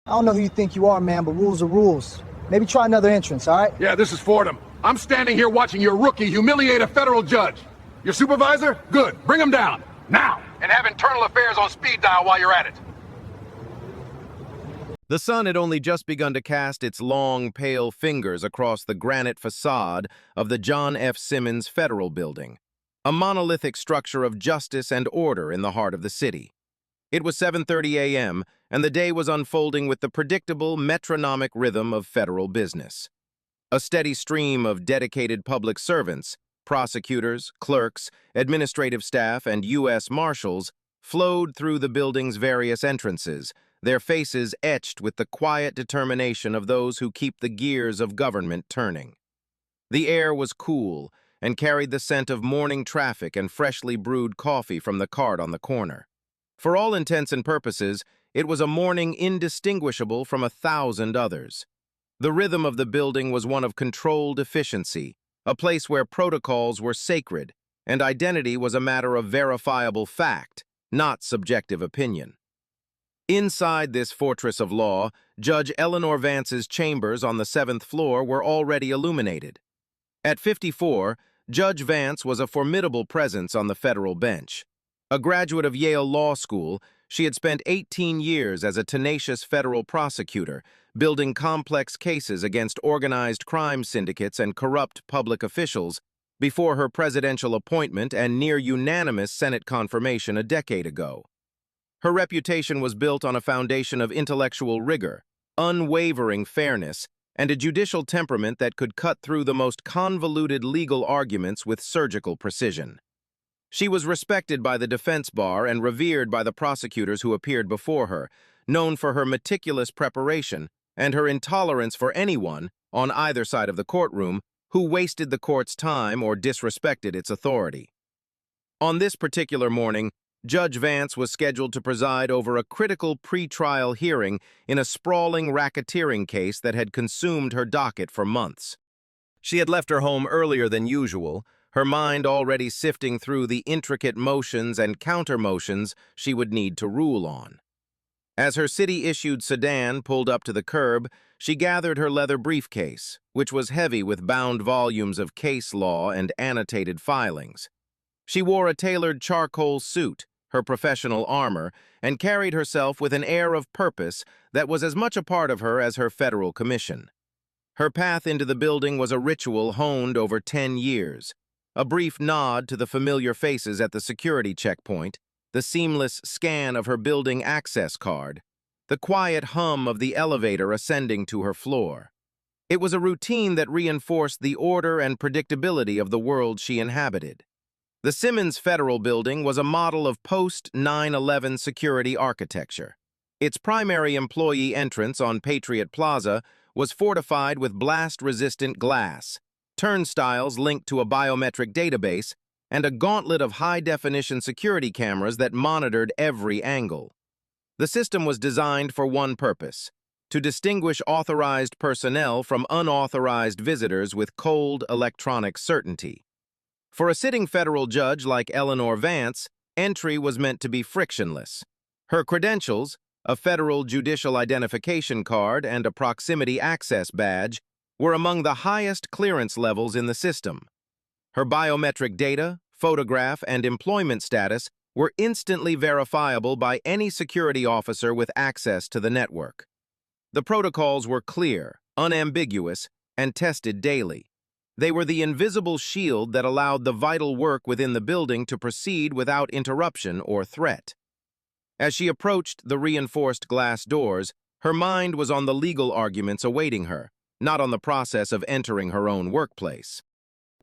I don't know who you think you are, man, but rules are rules. Maybe try another entrance, all right? Yeah, this is Fordham. I'm standing here watching your rookie humiliate a federal judge. Your supervisor? Good. Bring him down. Now. And have internal affairs on speed dial while you're at it. The sun had only just begun to cast its long, pale fingers across the granite facade of the John F. Simmons Federal Building, a monolithic structure of justice and order in the heart of the city. It was 7:30 a.m., and the day was unfolding with the predictable, metronomic rhythm of federal business. A steady stream of dedicated public servants, prosecutors, clerks, administrative staff, and U.S. Marshals flowed through the building's various entrances, their faces etched with the quiet determination of those who keep the gears of government turning. The air was cool and carried the scent of morning traffic and freshly brewed coffee from the cart on the corner. For all intents and purposes, it was a morning indistinguishable from 1,000 others. The rhythm of the building was one of controlled efficiency, a place where protocols were sacred and identity was a matter of verifiable fact, not subjective opinion. Inside this fortress of law, Judge Eleanor Vance's chambers on the 7th floor were already illuminated. At 54, Judge Vance was a formidable presence on the federal bench. A graduate of Yale Law School, she had spent 18 years as a tenacious federal prosecutor, building complex cases against organized crime syndicates and corrupt public officials before her presidential appointment and near-unanimous Senate confirmation a decade ago. Her reputation was built on a foundation of intellectual rigor, unwavering fairness, and a judicial temperament that could cut through the most convoluted legal arguments with surgical precision. She was respected by the defense bar and revered by the prosecutors who appeared before her, known for her meticulous preparation and her intolerance for anyone, on either side of the courtroom, who wasted the court's time or disrespected its authority. On this particular morning, Judge Vance was scheduled to preside over a critical pre-trial hearing in a sprawling racketeering case that had consumed her docket for months. She had left her home earlier than usual, her mind already sifting through the intricate motions and counter-motions she would need to rule on. As her city-issued sedan pulled up to the curb, she gathered her leather briefcase, which was heavy with bound volumes of case law and annotated filings. She wore a tailored charcoal suit, her professional armor, and carried herself with an air of purpose that was as much a part of her as her federal commission. Her path into the building was a ritual honed over 10 years, a brief nod to the familiar faces at the security checkpoint, the seamless scan of her building access card, the quiet hum of the elevator ascending to her floor. It was a routine that reinforced the order and predictability of the world she inhabited. The Simmons Federal Building was a model of post-9/11 security architecture. Its primary employee entrance on Patriot Plaza was fortified with blast-resistant glass, turnstiles linked to a biometric database, and a gauntlet of high-definition security cameras that monitored every angle. The system was designed for one purpose: to distinguish authorized personnel from unauthorized visitors with cold electronic certainty. For a sitting federal judge like Eleanor Vance, entry was meant to be frictionless. Her credentials, a federal judicial identification card and a proximity access badge, were among the highest clearance levels in the system. Her biometric data, photograph, and employment status were instantly verifiable by any security officer with access to the network. The protocols were clear, unambiguous, and tested daily. They were the invisible shield that allowed the vital work within the building to proceed without interruption or threat. As she approached the reinforced glass doors, her mind was on the legal arguments awaiting her, not on the process of entering her own workplace.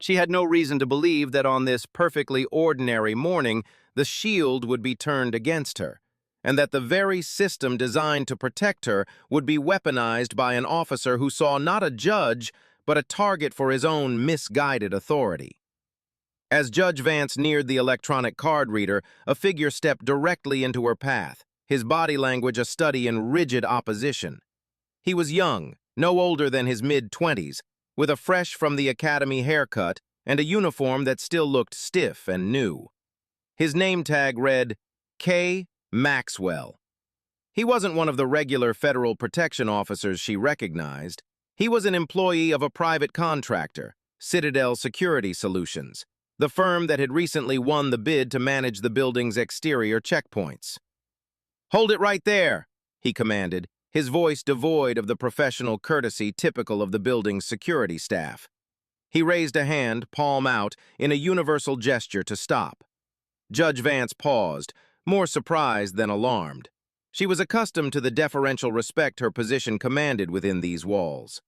She had no reason to believe that on this perfectly ordinary morning, the shield would be turned against her, and that the very system designed to protect her would be weaponized by an officer who saw not a judge, but a target for his own misguided authority. As Judge Vance neared the electronic card reader, a figure stepped directly into her path, his body language a study in rigid opposition. He was young, no older than his mid-20s, with a fresh-from-the-academy haircut and a uniform that still looked stiff and new. His name tag read, K. Maxwell. He wasn't one of the regular federal protection officers she recognized. He was an employee of a private contractor, Citadel Security Solutions, the firm that had recently won the bid to manage the building's exterior checkpoints. "Hold it right there," he commanded, his voice devoid of the professional courtesy typical of the building's security staff. He raised a hand, palm out, in a universal gesture to stop. Judge Vance paused, more surprised than alarmed. She was accustomed to the deferential respect her position commanded within these walls.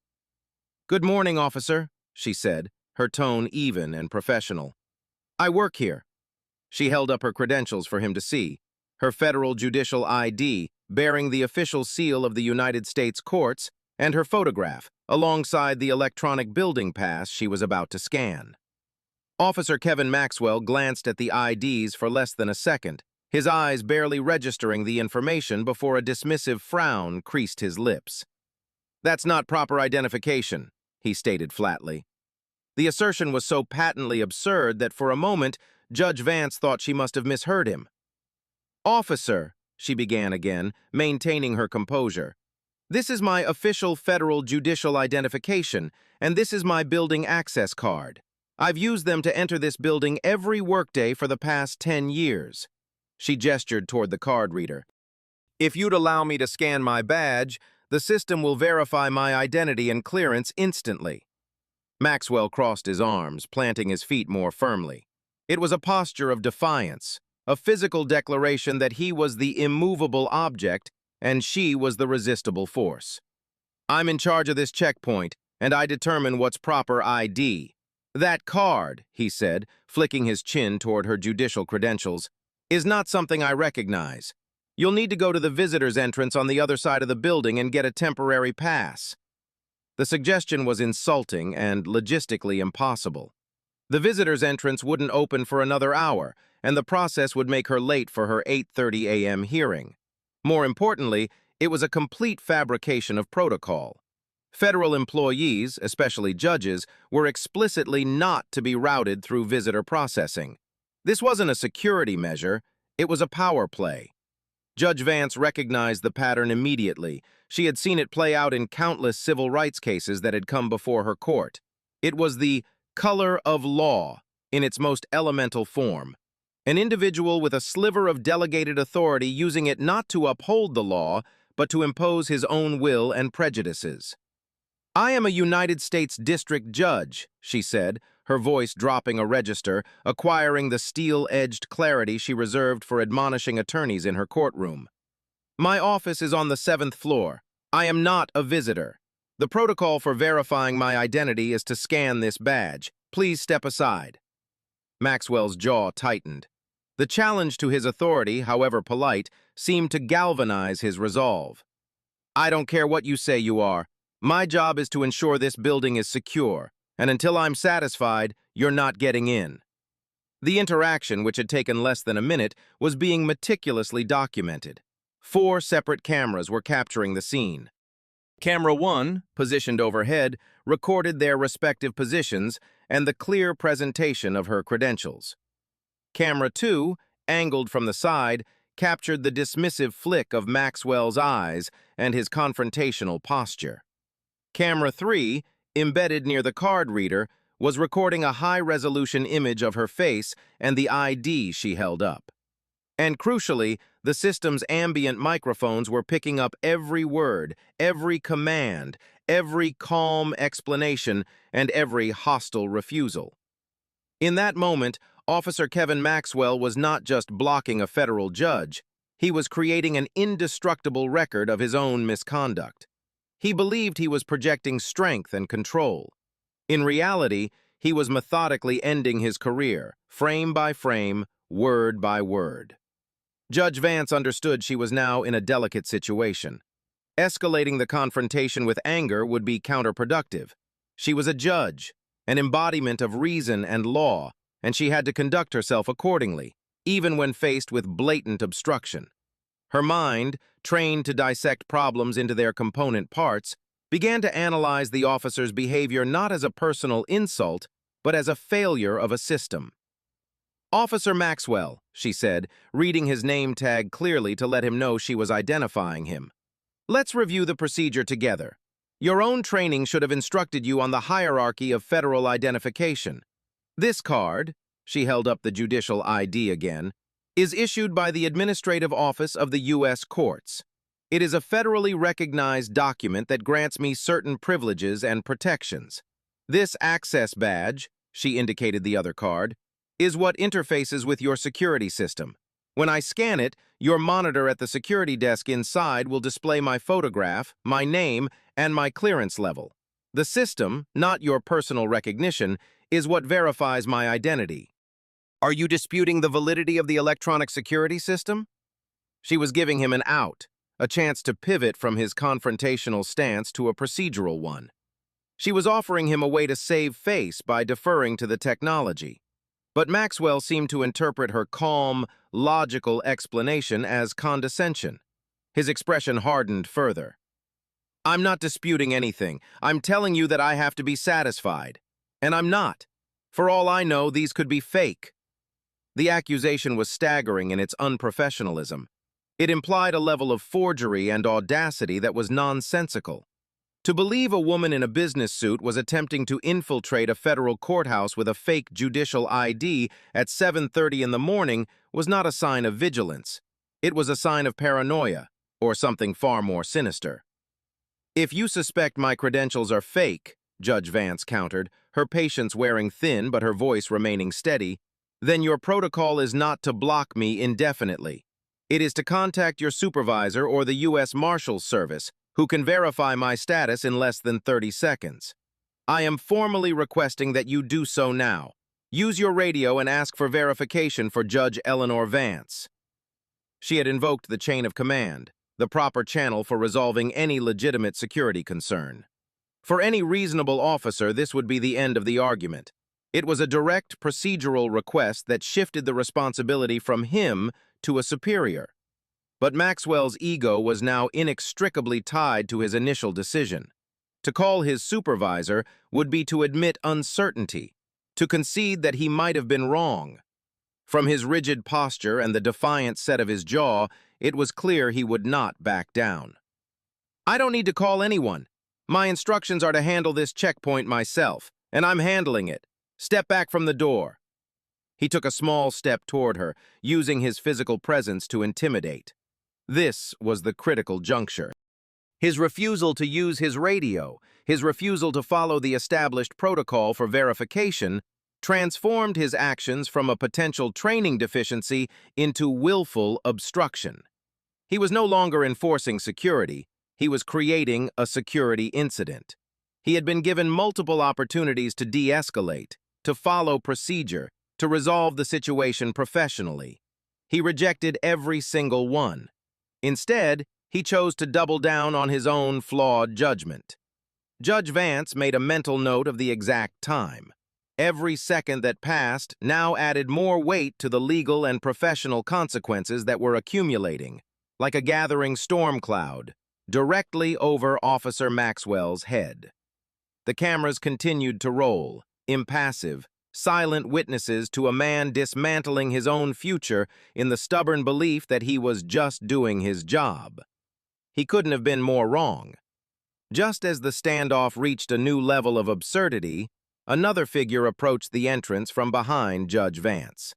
"Good morning, officer," she said, her tone even and professional. "I work here." She held up her credentials for him to see, her federal judicial ID bearing the official seal of the United States courts and her photograph alongside the electronic building pass she was about to scan. Officer Kevin Maxwell glanced at the IDs for less than a second, his eyes barely registering the information before a dismissive frown creased his lips. "That's not proper identification," he stated flatly. The assertion was so patently absurd that for a moment, Judge Vance thought she must have misheard him. "Officer," she began again, maintaining her composure, "this is my official federal judicial identification, and this is my building access card. I've used them to enter this building every workday for the past 10 years. She gestured toward the card reader. "If you'd allow me to scan my badge, the system will verify my identity and clearance instantly." Maxwell crossed his arms, planting his feet more firmly. It was a posture of defiance, a physical declaration that he was the immovable object and she was the resistible force. "I'm in charge of this checkpoint, and I determine what's proper ID. That card," he said, flicking his chin toward her judicial credentials, "is not something I recognize. You'll need to go to the visitor's entrance on the other side of the building and get a temporary pass." The suggestion was insulting and logistically impossible. The visitor's entrance wouldn't open for another hour, and the process would make her late for her 8:30 a.m. hearing. More importantly, it was a complete fabrication of protocol. Federal employees, especially judges, were explicitly not to be routed through visitor processing. This wasn't a security measure, it was a power play. Judge Vance recognized the pattern immediately. She had seen it play out in countless civil rights cases that had come before her court. It was the color of law in its most elemental form. An individual with a sliver of delegated authority using it not to uphold the law, but to impose his own will and prejudices. "I am a United States District Judge," she said, her voice dropping a register, acquiring the steel-edged clarity she reserved for admonishing attorneys in her courtroom. "My office is on the 7th floor. I am not a visitor. The protocol for verifying my identity is to scan this badge. Please step aside." Maxwell's jaw tightened. The challenge to his authority, however polite, seemed to galvanize his resolve. "I don't care what you say you are. My job is to ensure this building is secure, and until I'm satisfied, you're not getting in." The interaction, which had taken less than a minute, was being meticulously documented. 4 separate cameras were capturing the scene. Camera 1, positioned overhead, recorded their respective positions and the clear presentation of her credentials. Camera 2, angled from the side, captured the dismissive flick of Maxwell's eyes and his confrontational posture. Camera 3, embedded near the card reader, was recording a high-resolution image of her face and the ID she held up. And crucially, the system's ambient microphones were picking up every word, every command, every calm explanation, and every hostile refusal. In that moment, Officer Kevin Maxwell was not just blocking a federal judge, he was creating an indestructible record of his own misconduct. He believed he was projecting strength and control. In reality, he was methodically ending his career, frame by frame, word by word. Judge Vance understood she was now in a delicate situation. Escalating the confrontation with anger would be counterproductive. She was a judge, an embodiment of reason and law, and she had to conduct herself accordingly, even when faced with blatant obstruction. Her mind, trained to dissect problems into their component parts, began to analyze the officer's behavior not as a personal insult, but as a failure of a system. "Officer Maxwell," she said, reading his name tag clearly to let him know she was identifying him. "Let's review the procedure together. Your own training should have instructed you on the hierarchy of federal identification. This card," she held up the judicial ID again, "is issued by the Administrative Office of the U.S. Courts. It is a federally recognized document that grants me certain privileges and protections. This access badge," she indicated the other card, "is what interfaces with your security system. When I scan it, your monitor at the security desk inside will display my photograph, my name, and my clearance level. The system, not your personal recognition, is what verifies my identity." "Are you disputing the validity of the electronic security system?" She was giving him an out, a chance to pivot from his confrontational stance to a procedural one. She was offering him a way to save face by deferring to the technology. But Maxwell seemed to interpret her calm, logical explanation as condescension. His expression hardened further. "I'm not disputing anything. I'm telling you that I have to be satisfied. And I'm not. For all I know, these could be fake." The accusation was staggering in its unprofessionalism. It implied a level of forgery and audacity that was nonsensical. To believe a woman in a business suit was attempting to infiltrate a federal courthouse with a fake judicial ID at 7:30 in the morning was not a sign of vigilance. It was a sign of paranoia, or something far more sinister. "If you suspect my credentials are fake," Judge Vance countered, her patience wearing thin but her voice remaining steady, "then your protocol is not to block me indefinitely. It is to contact your supervisor or the U.S. Marshals Service, who can verify my status in less than 30 seconds. I am formally requesting that you do so now. Use your radio and ask for verification for Judge Eleanor Vance." She had invoked the chain of command, the proper channel for resolving any legitimate security concern. For any reasonable officer, this would be the end of the argument. It was a direct procedural request that shifted the responsibility from him to a superior. But Maxwell's ego was now inextricably tied to his initial decision. To call his supervisor would be to admit uncertainty, to concede that he might have been wrong. From his rigid posture and the defiant set of his jaw, it was clear he would not back down. "I don't need to call anyone. My instructions are to handle this checkpoint myself, and I'm handling it. Step back from the door." He took a small step toward her, using his physical presence to intimidate. This was the critical juncture. His refusal to use his radio, his refusal to follow the established protocol for verification, transformed his actions from a potential training deficiency into willful obstruction. He was no longer enforcing security, he was creating a security incident. He had been given multiple opportunities to de-escalate, to follow procedure, to resolve the situation professionally. He rejected every single one. Instead, he chose to double down on his own flawed judgment. Judge Vance made a mental note of the exact time. Every second that passed now added more weight to the legal and professional consequences that were accumulating, like a gathering storm cloud, directly over Officer Maxwell's head. The cameras continued to roll, impassive, silent witnesses to a man dismantling his own future in the stubborn belief that he was just doing his job. He couldn't have been more wrong. Just as the standoff reached a new level of absurdity, another figure approached the entrance from behind Judge Vance.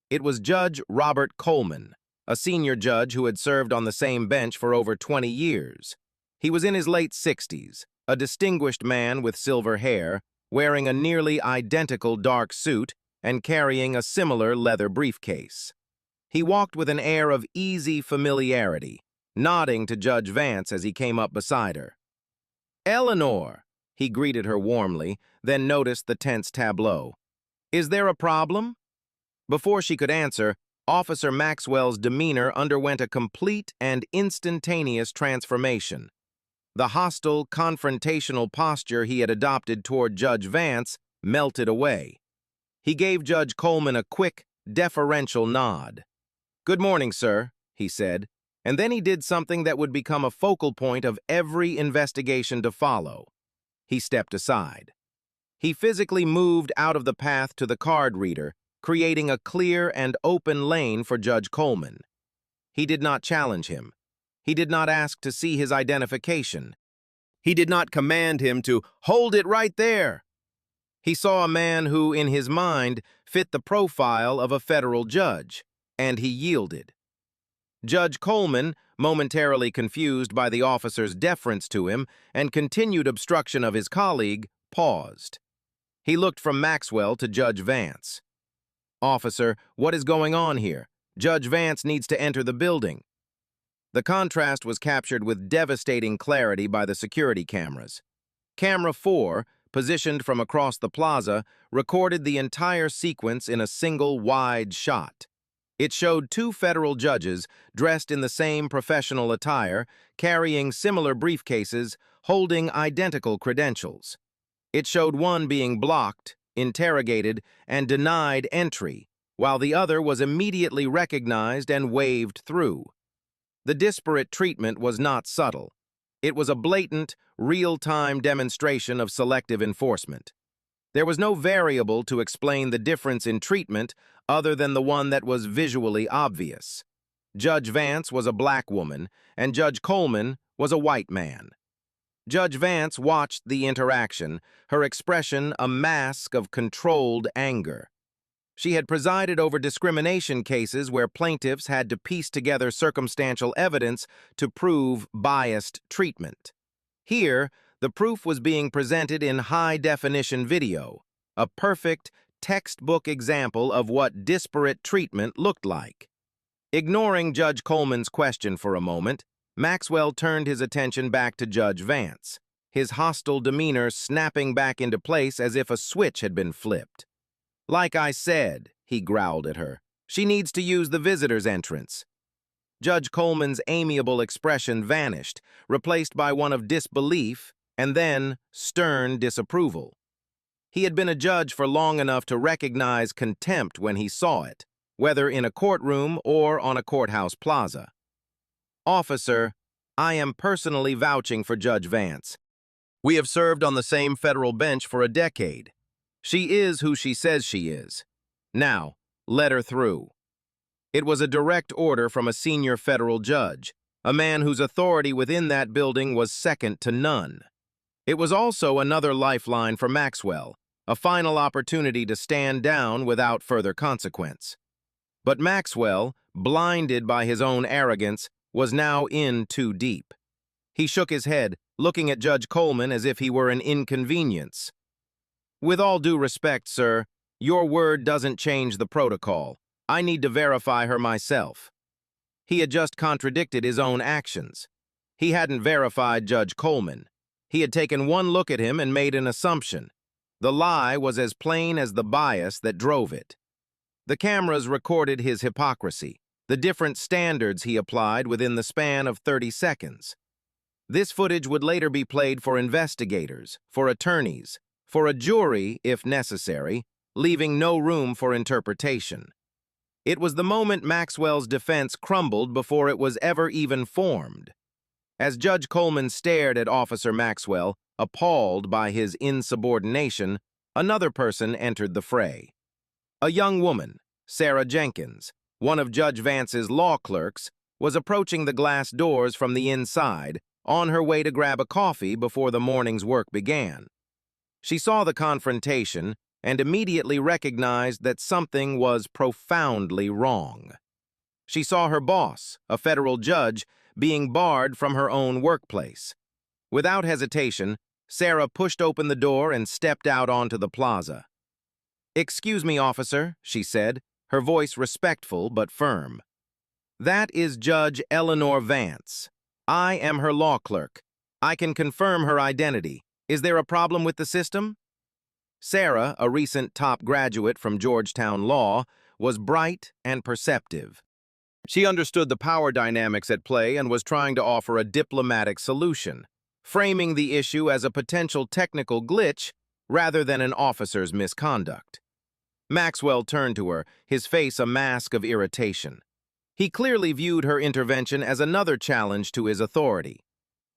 It was Judge Robert Coleman, a senior judge who had served on the same bench for over 20 years. He was in his late 60s, a distinguished man with silver hair, wearing a nearly identical dark suit and carrying a similar leather briefcase. He walked with an air of easy familiarity, nodding to Judge Vance as he came up beside her. "Eleanor," he greeted her warmly, then noticed the tense tableau. "Is there a problem?" Before she could answer, Officer Maxwell's demeanor underwent a complete and instantaneous transformation. The hostile, confrontational posture he had adopted toward Judge Vance melted away. He gave Judge Coleman a quick, deferential nod. "Good morning, sir," he said, and then he did something that would become a focal point of every investigation to follow. He stepped aside. He physically moved out of the path to the card reader, creating a clear and open lane for Judge Coleman. He did not challenge him. He did not ask to see his identification. He did not command him to hold it right there. He saw a man who, in his mind, fit the profile of a federal judge, and he yielded. Judge Coleman, momentarily confused by the officer's deference to him and continued obstruction of his colleague, paused. He looked from Maxwell to Judge Vance. "Officer, what is going on here? Judge Vance needs to enter the building." The contrast was captured with devastating clarity by the security cameras. Camera 4, positioned from across the plaza, recorded the entire sequence in a single wide shot. It showed two federal judges dressed in the same professional attire, carrying similar briefcases, holding identical credentials. It showed one being blocked, interrogated, and denied entry, while the other was immediately recognized and waved through. The disparate treatment was not subtle. It was a blatant, real-time demonstration of selective enforcement. There was no variable to explain the difference in treatment other than the one that was visually obvious. Judge Vance was a black woman, and Judge Coleman was a white man. Judge Vance watched the interaction, her expression a mask of controlled anger. She had presided over discrimination cases where plaintiffs had to piece together circumstantial evidence to prove biased treatment. Here, the proof was being presented in high-definition video, a perfect, textbook example of what disparate treatment looked like. Ignoring Judge Coleman's question for a moment, Maxwell turned his attention back to Judge Vance, his hostile demeanor snapping back into place as if a switch had been flipped. "Like I said," he growled at her, "she needs to use the visitor's entrance." Judge Coleman's amiable expression vanished, replaced by one of disbelief and then stern disapproval. He had been a judge for long enough to recognize contempt when he saw it, whether in a courtroom or on a courthouse plaza. "Officer, I am personally vouching for Judge Vance. We have served on the same federal bench for a decade. She is who she says she is. Now, let her through." It was a direct order from a senior federal judge, a man whose authority within that building was second to none. It was also another lifeline for Maxwell, a final opportunity to stand down without further consequence. But Maxwell, blinded by his own arrogance, was now in too deep. He shook his head, looking at Judge Coleman as if he were an inconvenience. "With all due respect, sir, your word doesn't change the protocol. I need to verify her myself." He had just contradicted his own actions. He hadn't verified Judge Coleman. He had taken one look at him and made an assumption. The lie was as plain as the bias that drove it. The cameras recorded his hypocrisy, the different standards he applied within the span of 30 seconds. This footage would later be played for investigators, for attorneys, for a jury, if necessary, leaving no room for interpretation. It was the moment Maxwell's defense crumbled before it was ever even formed. As Judge Coleman stared at Officer Maxwell, appalled by his insubordination, another person entered the fray. A young woman, Sarah Jenkins, one of Judge Vance's law clerks, was approaching the glass doors from the inside, on her way to grab a coffee before the morning's work began. She saw the confrontation and immediately recognized that something was profoundly wrong. She saw her boss, a federal judge, being barred from her own workplace. Without hesitation, Sarah pushed open the door and stepped out onto the plaza. "Excuse me, officer," she said, her voice respectful but firm. "That is Judge Eleanor Vance. I am her law clerk. I can confirm her identity. Is there a problem with the system?" Sarah, a recent top graduate from Georgetown Law, was bright and perceptive. She understood the power dynamics at play and was trying to offer a diplomatic solution, framing the issue as a potential technical glitch rather than an officer's misconduct. Maxwell turned to her, his face a mask of irritation. He clearly viewed her intervention as another challenge to his authority.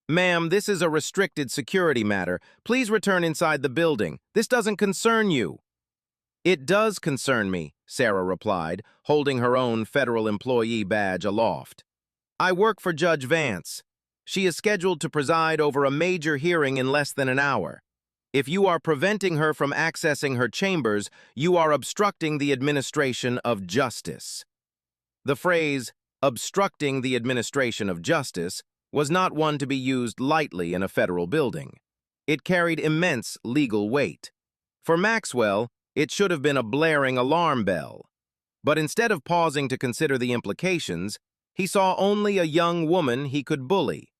"Ma'am, this is a restricted security matter. Please return inside the building. This doesn't concern you." "It does concern me," Sarah replied, holding her own federal employee badge aloft. I work for Judge Vance. She is scheduled to preside over a major hearing in less than an hour. If you are preventing her from accessing her chambers, you are obstructing the administration of justice. The phrase, obstructing the administration of justice, was not one to be used lightly in a federal building. It carried immense legal weight. For Maxwell, it should have been a blaring alarm bell. But instead of pausing to consider the implications, he saw only a young woman he could bully.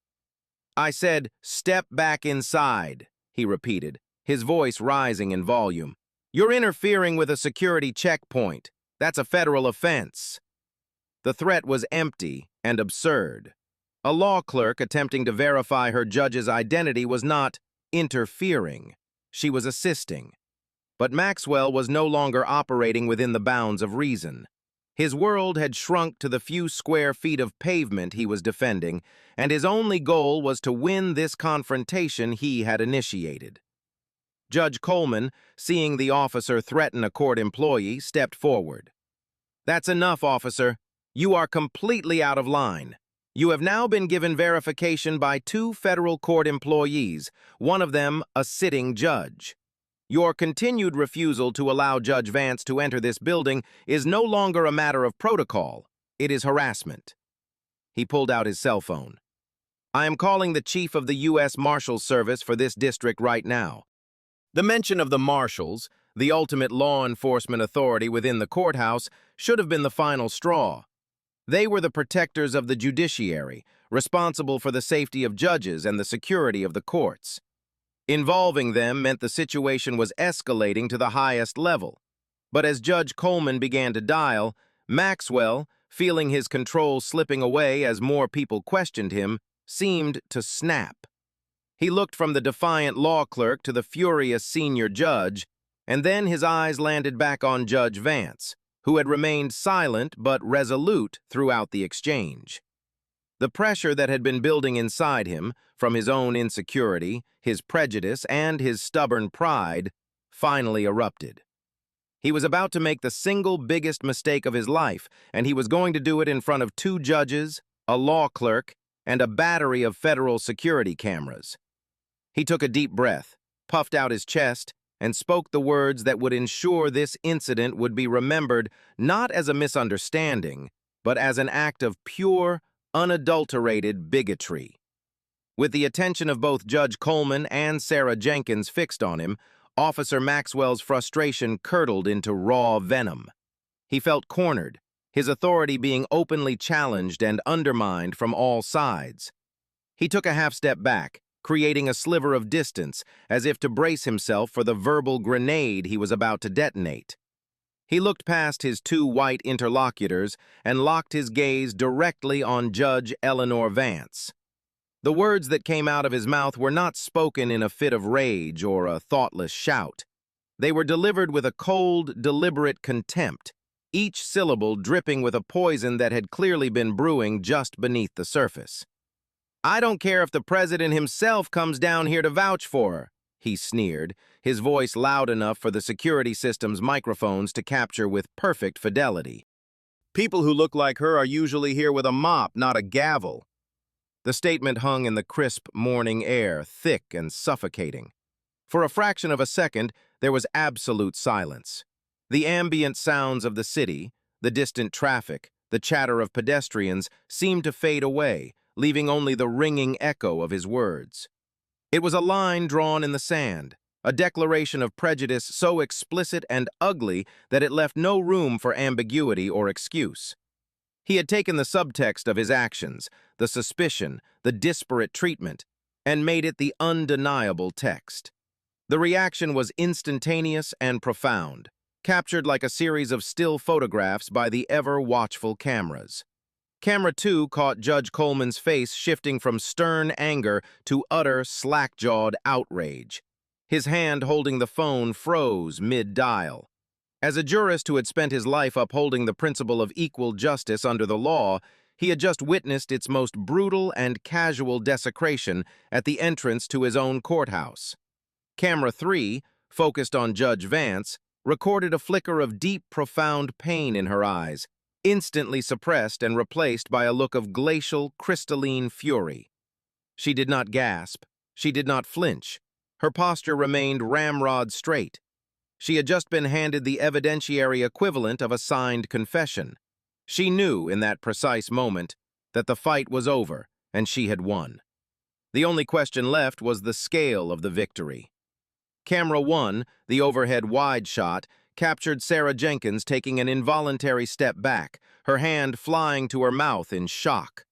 I said, "Step back inside," he repeated, his voice rising in volume. You're interfering with a security checkpoint. That's a federal offense. The threat was empty and absurd. A law clerk attempting to verify her judge's identity was not interfering. She was assisting. But Maxwell was no longer operating within the bounds of reason. His world had shrunk to the few square feet of pavement he was defending, and his only goal was to win this confrontation he had initiated. Judge Coleman, seeing the officer threaten a court employee, stepped forward. That's enough, officer. You are completely out of line. You have now been given verification by 2 federal court employees, one of them a sitting judge. Your continued refusal to allow Judge Vance to enter this building is no longer a matter of protocol. It is harassment. He pulled out his cell phone. I am calling the chief of the U.S. Marshals Service for this district right now. The mention of the Marshals, the ultimate law enforcement authority within the courthouse, should have been the final straw. They were the protectors of the judiciary, responsible for the safety of judges and the security of the courts. Involving them meant the situation was escalating to the highest level. But as Judge Coleman began to dial, Maxwell, feeling his control slipping away as more people questioned him, seemed to snap. He looked from the defiant law clerk to the furious senior judge, and then his eyes landed back on Judge Vance, who had remained silent but resolute throughout the exchange. The pressure that had been building inside him, from his own insecurity, his prejudice, and his stubborn pride, finally erupted. He was about to make the single biggest mistake of his life, and he was going to do it in front of 2 judges, a law clerk, and a battery of federal security cameras. He took a deep breath, puffed out his chest, and spoke the words that would ensure this incident would be remembered not as a misunderstanding, but as an act of pure, unadulterated bigotry. With the attention of both Judge Coleman and Sarah Jenkins fixed on him, Officer Maxwell's frustration curdled into raw venom. He felt cornered, his authority being openly challenged and undermined from all sides. He took a half-step back, creating a sliver of distance, as if to brace himself for the verbal grenade he was about to detonate. He looked past his 2 white interlocutors and locked his gaze directly on Judge Eleanor Vance. The words that came out of his mouth were not spoken in a fit of rage or a thoughtless shout. They were delivered with a cold, deliberate contempt, each syllable dripping with a poison that had clearly been brewing just beneath the surface. I don't care if the president himself comes down here to vouch for her, he sneered, his voice loud enough for the security system's microphones to capture with perfect fidelity. People who look like her are usually here with a mop, not a gavel. The statement hung in the crisp morning air, thick and suffocating. For a fraction of a second, there was absolute silence. The ambient sounds of the city, the distant traffic, the chatter of pedestrians seemed to fade away, leaving only the ringing echo of his words. It was a line drawn in the sand, a declaration of prejudice so explicit and ugly that it left no room for ambiguity or excuse. He had taken the subtext of his actions, the suspicion, the disparate treatment, and made it the undeniable text. The reaction was instantaneous and profound, captured like a series of still photographs by the ever-watchful cameras. Camera 2 caught Judge Coleman's face shifting from stern anger to utter, slack-jawed outrage. His hand holding the phone froze mid-dial. As a jurist who had spent his life upholding the principle of equal justice under the law, he had just witnessed its most brutal and casual desecration at the entrance to his own courthouse. Camera 3, focused on Judge Vance, recorded a flicker of deep, profound pain in her eyes, instantly suppressed and replaced by a look of glacial, crystalline fury. She did not gasp. She did not flinch. Her posture remained ramrod straight. She had just been handed the evidentiary equivalent of a signed confession. She knew, in that precise moment, that the fight was over and she had won. The only question left was the scale of the victory. Camera 1, the overhead wide shot, captured Sarah Jenkins taking an involuntary step back, her hand flying to her mouth in shock.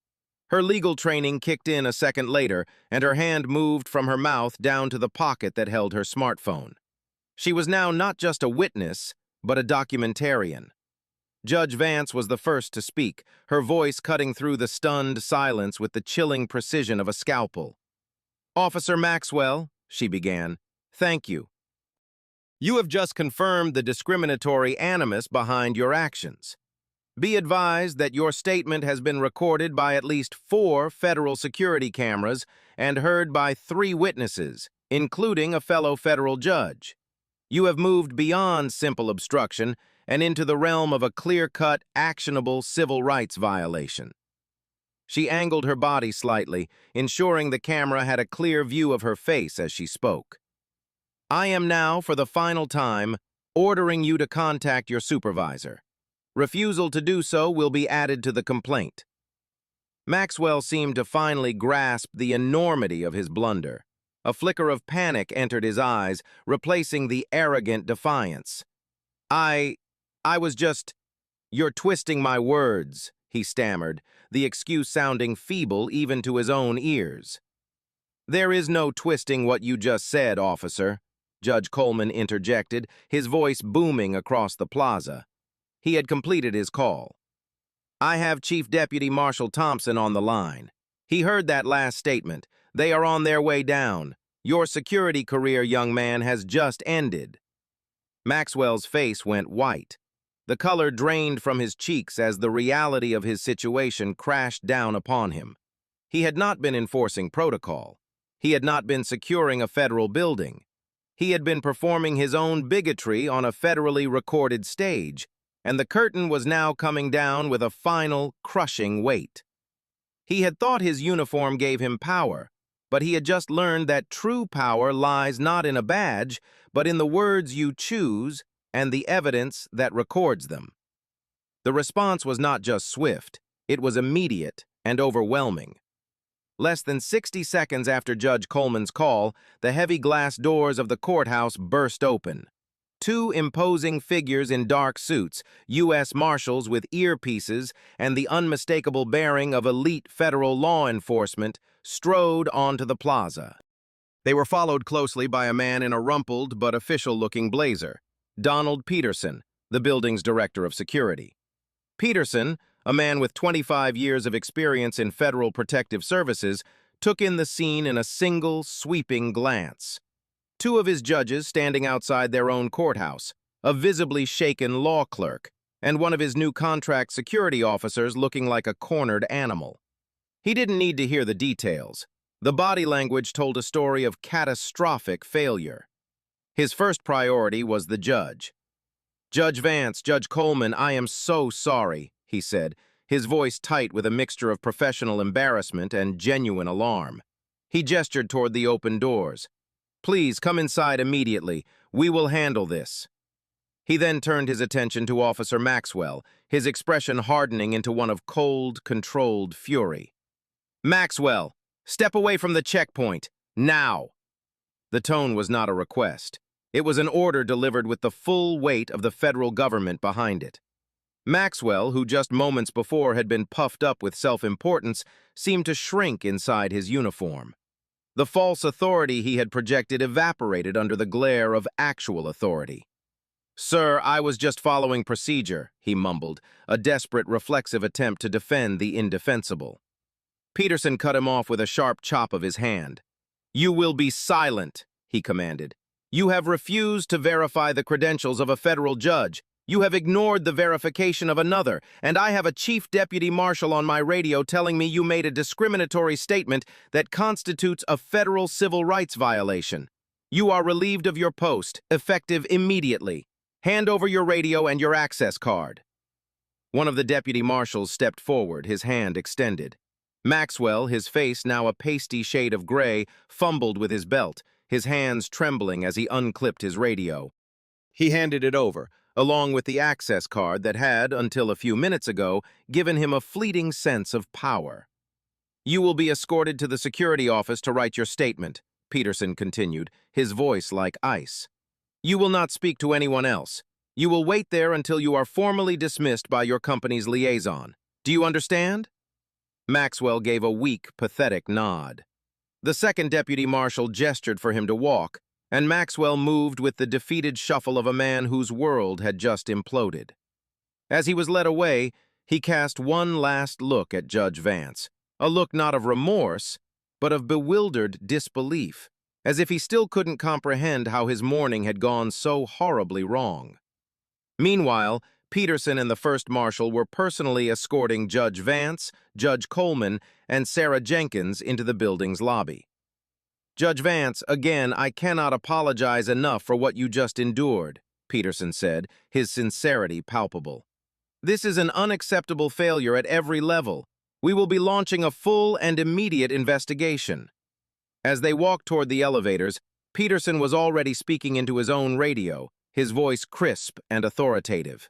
Her legal training kicked in a second later, and her hand moved from her mouth down to the pocket that held her smartphone. She was now not just a witness, but a documentarian. Judge Vance was the first to speak, her voice cutting through the stunned silence with the chilling precision of a scalpel. "Officer Maxwell," she began, "thank you. You have just confirmed the discriminatory animus behind your actions. Be advised that your statement has been recorded by at least 4 federal security cameras and heard by 3 witnesses, including a fellow federal judge. You have moved beyond simple obstruction and into the realm of a clear-cut, actionable civil rights violation." She angled her body slightly, ensuring the camera had a clear view of her face as she spoke. "I am now, for the final time, ordering you to contact your supervisor. Refusal to do so will be added to the complaint." Maxwell seemed to finally grasp the enormity of his blunder. A flicker of panic entered his eyes, replacing the arrogant defiance. I was just... "You're twisting my words," he stammered, the excuse sounding feeble even to his own ears. "There is no twisting what you just said, officer," Judge Coleman interjected, his voice booming across the plaza. He had completed his call. "I have Chief Deputy Marshal Thompson on the line. He heard that last statement. They are on their way down. Your security career, young man, has just ended." Maxwell's face went white. The color drained from his cheeks as the reality of his situation crashed down upon him. He had not been enforcing protocol. He had not been securing a federal building. He had been performing his own bigotry on a federally recorded stage, and the curtain was now coming down with a final, crushing weight. He had thought his uniform gave him power, but he had just learned that true power lies not in a badge, but in the words you choose and the evidence that records them. The response was not just swift, it was immediate and overwhelming. Less than 60 seconds after Judge Coleman's call, the heavy glass doors of the courthouse burst open. 2 imposing figures in dark suits, U.S. Marshals with earpieces and the unmistakable bearing of elite federal law enforcement, strode onto the plaza. They were followed closely by a man in a rumpled but official-looking blazer, Donald Peterson, the building's director of security. Peterson, a man with 25 years of experience in federal protective services, took in the scene in a single, sweeping glance. 2 of his judges standing outside their own courthouse, a visibly shaken law clerk, and one of his new contract security officers looking like a cornered animal. He didn't need to hear the details. The body language told a story of catastrophic failure. His first priority was the judge. "Judge Vance, Judge Coleman, I am so sorry," he said, his voice tight with a mixture of professional embarrassment and genuine alarm. He gestured toward the open doors. "Please come inside immediately. We will handle this." He then turned his attention to Officer Maxwell, his expression hardening into one of cold, controlled fury. "Maxwell, step away from the checkpoint, now!" The tone was not a request. It was an order delivered with the full weight of the federal government behind it. Maxwell, who just moments before had been puffed up with self-importance, seemed to shrink inside his uniform. The false authority he had projected evaporated under the glare of actual authority. "Sir, I was just following procedure," he mumbled, a desperate, reflexive attempt to defend the indefensible. Peterson cut him off with a sharp chop of his hand. "You will be silent," he commanded. "You have refused to verify the credentials of a federal judge. You have ignored the verification of another, and I have a chief deputy marshal on my radio telling me you made a discriminatory statement that constitutes a federal civil rights violation. You are relieved of your post, effective immediately. Hand over your radio and your access card. One of the deputy marshals stepped forward, his hand extended. Maxwell, his face now a pasty shade of gray, fumbled with his belt, his hands trembling as he unclipped his radio. He handed it over, along with the access card that had, until a few minutes ago, given him a fleeting sense of power. "You will be escorted to the security office to write your statement," Peterson continued, his voice like ice. "You will not speak to anyone else. You will wait there until you are formally dismissed by your company's liaison. Do you understand?" Maxwell gave a weak, pathetic nod. The second deputy marshal gestured for him to walk, and Maxwell moved with the defeated shuffle of a man whose world had just imploded. As he was led away, he cast one last look at Judge Vance, a look not of remorse, but of bewildered disbelief, as if he still couldn't comprehend how his morning had gone so horribly wrong. Meanwhile, Peterson and the first marshal were personally escorting Judge Vance, Judge Coleman, and Sarah Jenkins into the building's lobby. "Judge Vance, again, I cannot apologize enough for what you just endured," Peterson said, his sincerity palpable. "This is an unacceptable failure at every level. We will be launching a full and immediate investigation." As they walked toward the elevators, Peterson was already speaking into his own radio, his voice crisp and authoritative.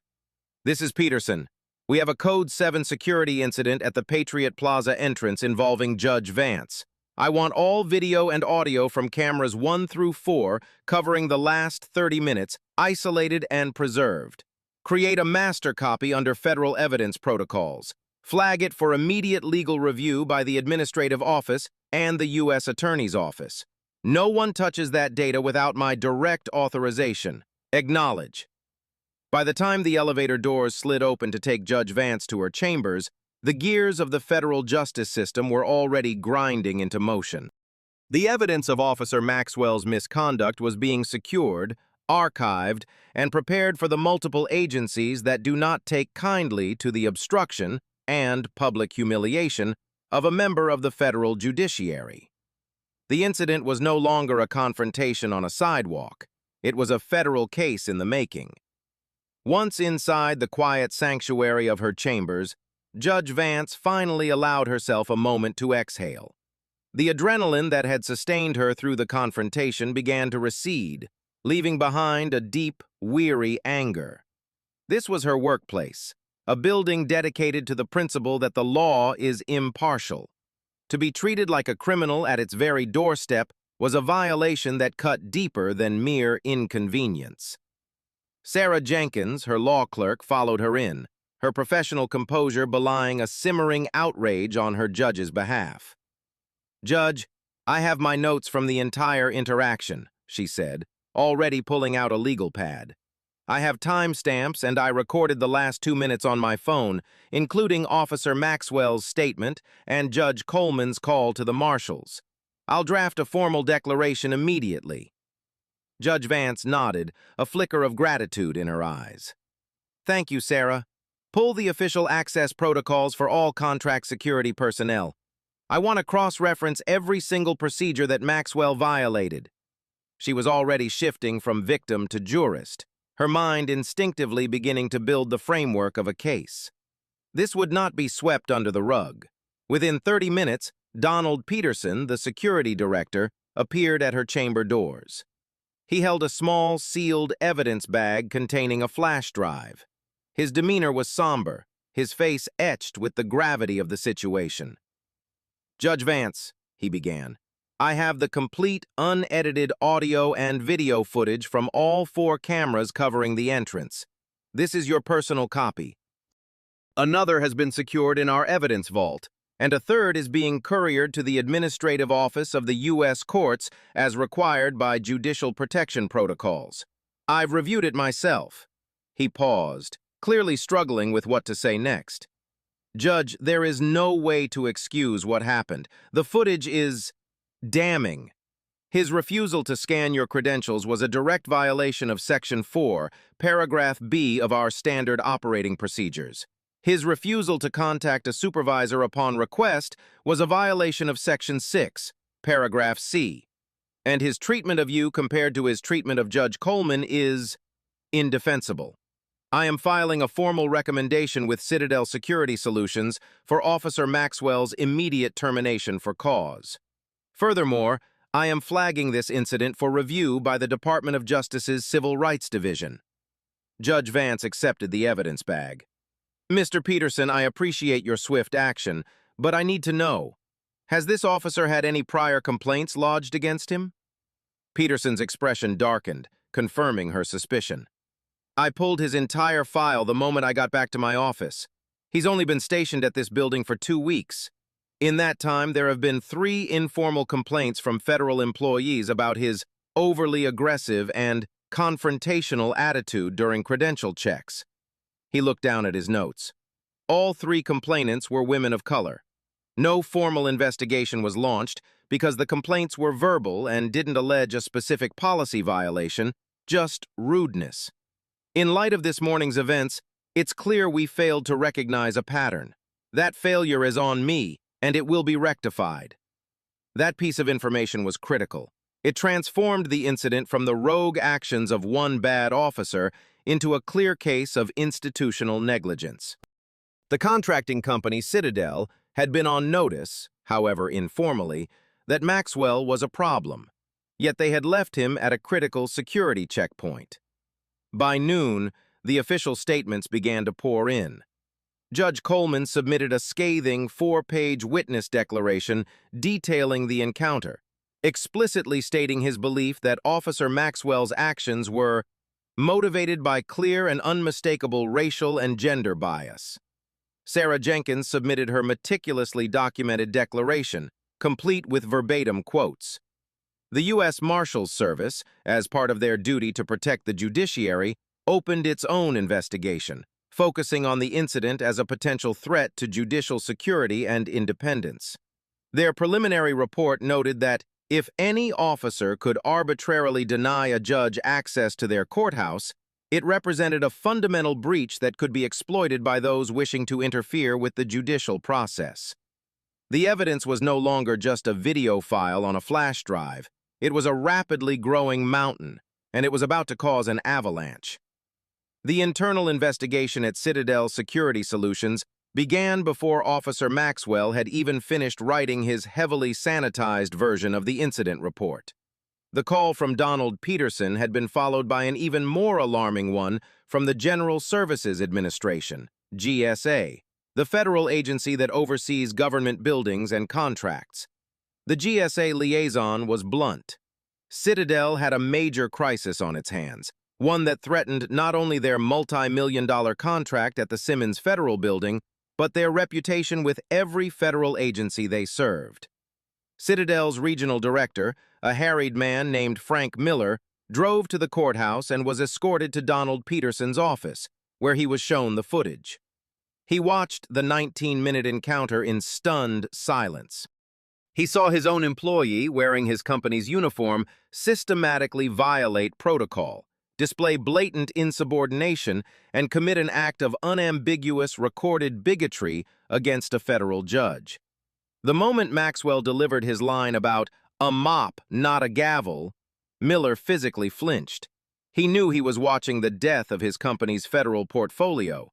"This is Peterson. We have a Code 7 security incident at the Patriot Plaza entrance involving Judge Vance. I want all video and audio from cameras 1 through 4 covering the last 30 minutes, isolated and preserved. Create a master copy under federal evidence protocols. Flag it for immediate legal review by the Administrative Office and the U.S. Attorney's Office. No one touches that data without my direct authorization. Acknowledge." By the time the elevator doors slid open to take Judge Vance to her chambers, the gears of the federal justice system were already grinding into motion. The evidence of Officer Maxwell's misconduct was being secured, archived, and prepared for the multiple agencies that do not take kindly to the obstruction and public humiliation of a member of the federal judiciary. The incident was no longer a confrontation on a sidewalk. It was a federal case in the making. Once inside the quiet sanctuary of her chambers, Judge Vance finally allowed herself a moment to exhale. The adrenaline that had sustained her through the confrontation began to recede, leaving behind a deep, weary anger. This was her workplace, a building dedicated to the principle that the law is impartial. To be treated like a criminal at its very doorstep was a violation that cut deeper than mere inconvenience. Sarah Jenkins, her law clerk, followed her in, her professional composure belying a simmering outrage on her judge's behalf. "Judge, I have my notes from the entire interaction," she said, already pulling out a legal pad. "I have timestamps and I recorded the last 2 minutes on my phone, including Officer Maxwell's statement and Judge Coleman's call to the marshals. I'll draft a formal declaration immediately." Judge Vance nodded, a flicker of gratitude in her eyes. "Thank you, Sarah. Pull the official access protocols for all contract security personnel. I want to cross-reference every single procedure that Maxwell violated." She was already shifting from victim to jurist, her mind instinctively beginning to build the framework of a case. This would not be swept under the rug. Within 30 minutes, Donald Peterson, the security director, appeared at her chamber doors. He held a small, sealed evidence bag containing a flash drive. His demeanor was somber, his face etched with the gravity of the situation. "Judge Vance," he began, "I have the complete, unedited audio and video footage from all 4 cameras covering the entrance. This is your personal copy. Another has been secured in our evidence vault, and a third is being couriered to the Administrative Office of the U.S. Courts as required by judicial protection protocols. I've reviewed it myself." He paused, clearly struggling with what to say next. "Judge, there is no way to excuse what happened. The footage is damning. His refusal to scan your credentials was a direct violation of Section 4, Paragraph B of our standard operating procedures. His refusal to contact a supervisor upon request was a violation of Section 6, Paragraph C. And his treatment of you compared to his treatment of Judge Coleman is indefensible. I am filing a formal recommendation with Citadel Security Solutions for Officer Maxwell's immediate termination for cause. Furthermore, I am flagging this incident for review by the Department of Justice's Civil Rights Division. Judge Vance accepted the evidence bag. Mr. Peterson, I appreciate your swift action, but I need to know, has this officer had any prior complaints lodged against him? Peterson's expression darkened, confirming her suspicion. I pulled his entire file the moment I got back to my office. He's only been stationed at this building for 2 weeks. In that time, there have been 3 informal complaints from federal employees about his overly aggressive and confrontational attitude during credential checks. He looked down at his notes. All 3 complainants were women of color. No formal investigation was launched because the complaints were verbal and didn't allege a specific policy violation, just rudeness. In light of this morning's events, it's clear we failed to recognize a pattern. That failure is on me, and it will be rectified. That piece of information was critical. It transformed the incident from the rogue actions of one bad officer into a clear case of institutional negligence. The contracting company Citadel had been on notice, however informally, that Maxwell was a problem, yet they had left him at a critical security checkpoint. By noon, the official statements began to pour in. Judge Coleman submitted a scathing 4-page witness declaration detailing the encounter, explicitly stating his belief that Officer Maxwell's actions were motivated by clear and unmistakable racial and gender bias. Sarah Jenkins submitted her meticulously documented declaration, complete with verbatim quotes. The U.S. Marshals Service, as part of their duty to protect the judiciary, opened its own investigation, focusing on the incident as a potential threat to judicial security and independence. Their preliminary report noted that if any officer could arbitrarily deny a judge access to their courthouse, it represented a fundamental breach that could be exploited by those wishing to interfere with the judicial process. The evidence was no longer just a video file on a flash drive. It was a rapidly growing mountain, and it was about to cause an avalanche. The internal investigation at Citadel Security Solutions began before Officer Maxwell had even finished writing his heavily sanitized version of the incident report. The call from Donald Peterson had been followed by an even more alarming one from the General Services Administration, GSA, the federal agency that oversees government buildings and contracts. The GSA liaison was blunt. Citadel had a major crisis on its hands, one that threatened not only their multi-million-dollar contract at the Simmons Federal Building, but their reputation with every federal agency they served. Citadel's regional director, a harried man named Frank Miller, drove to the courthouse and was escorted to Donald Peterson's office, where he was shown the footage. He watched the 19-minute encounter in stunned silence. He saw his own employee, wearing his company's uniform, systematically violate protocol, display blatant insubordination, and commit an act of unambiguous recorded bigotry against a federal judge. The moment Maxwell delivered his line about a mop, not a gavel, Miller physically flinched. He knew he was watching the death of his company's federal portfolio.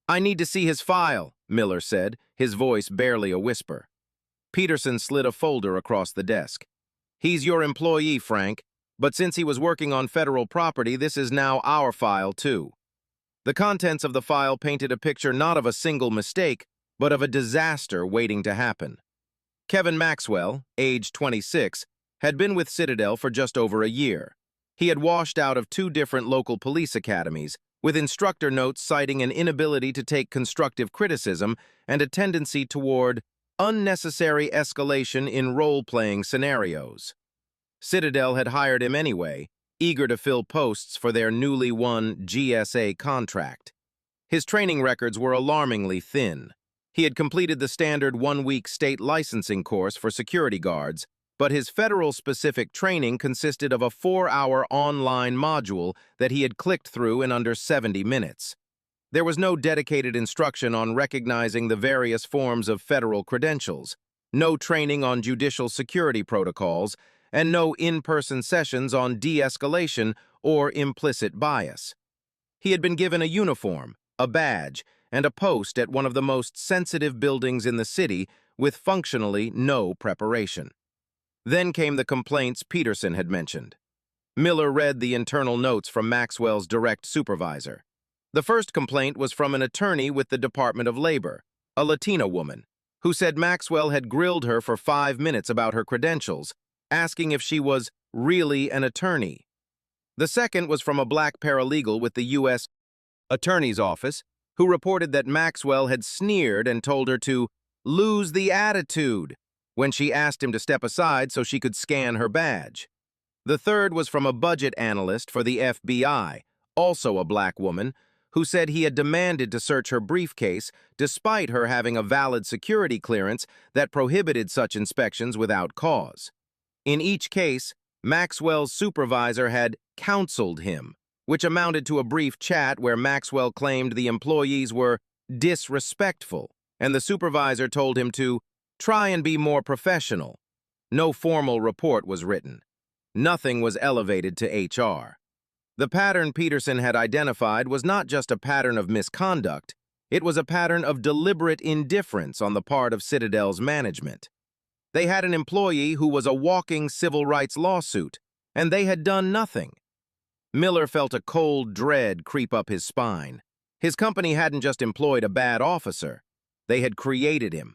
"I need to see his file," Miller said, his voice barely a whisper. Peterson slid a folder across the desk. "He's your employee, Frank, but since he was working on federal property, this is now our file, too." The contents of the file painted a picture not of a single mistake, but of a disaster waiting to happen. Kevin Maxwell, age 26, had been with Citadel for just over a year. He had washed out of 2 different local police academies, with instructor notes citing an inability to take constructive criticism and a tendency toward unnecessary escalation in role-playing scenarios. Citadel had hired him anyway, eager to fill posts for their newly won GSA contract. His training records were alarmingly thin. He had completed the standard 1-week state licensing course for security guards, but his federal-specific training consisted of a 4-hour online module that he had clicked through in under 70 minutes. There was no dedicated instruction on recognizing the various forms of federal credentials, no training on judicial security protocols, and no in-person sessions on de-escalation or implicit bias. He had been given a uniform, a badge, and a post at one of the most sensitive buildings in the city with functionally no preparation. Then came the complaints Peterson had mentioned. Miller read the internal notes from Maxwell's direct supervisor. The first complaint was from an attorney with the Department of Labor, a Latina woman, who said Maxwell had grilled her for 5 minutes about her credentials, asking if she was really an attorney. The second was from a black paralegal with the U.S. Attorney's Office, who reported that Maxwell had sneered and told her to lose the attitude when she asked him to step aside so she could scan her badge. The third was from a budget analyst for the FBI, also a black woman, who said he had demanded to search her briefcase despite her having a valid security clearance that prohibited such inspections without cause. In each case, Maxwell's supervisor had counseled him, which amounted to a brief chat where Maxwell claimed the employees were disrespectful, and the supervisor told him to try and be more professional. No formal report was written. Nothing was elevated to HR. The pattern Peterson had identified was not just a pattern of misconduct, it was a pattern of deliberate indifference on the part of Citadel's management. They had an employee who was a walking civil rights lawsuit, and they had done nothing. Miller felt a cold dread creep up his spine. His company hadn't just employed a bad officer. They had created him.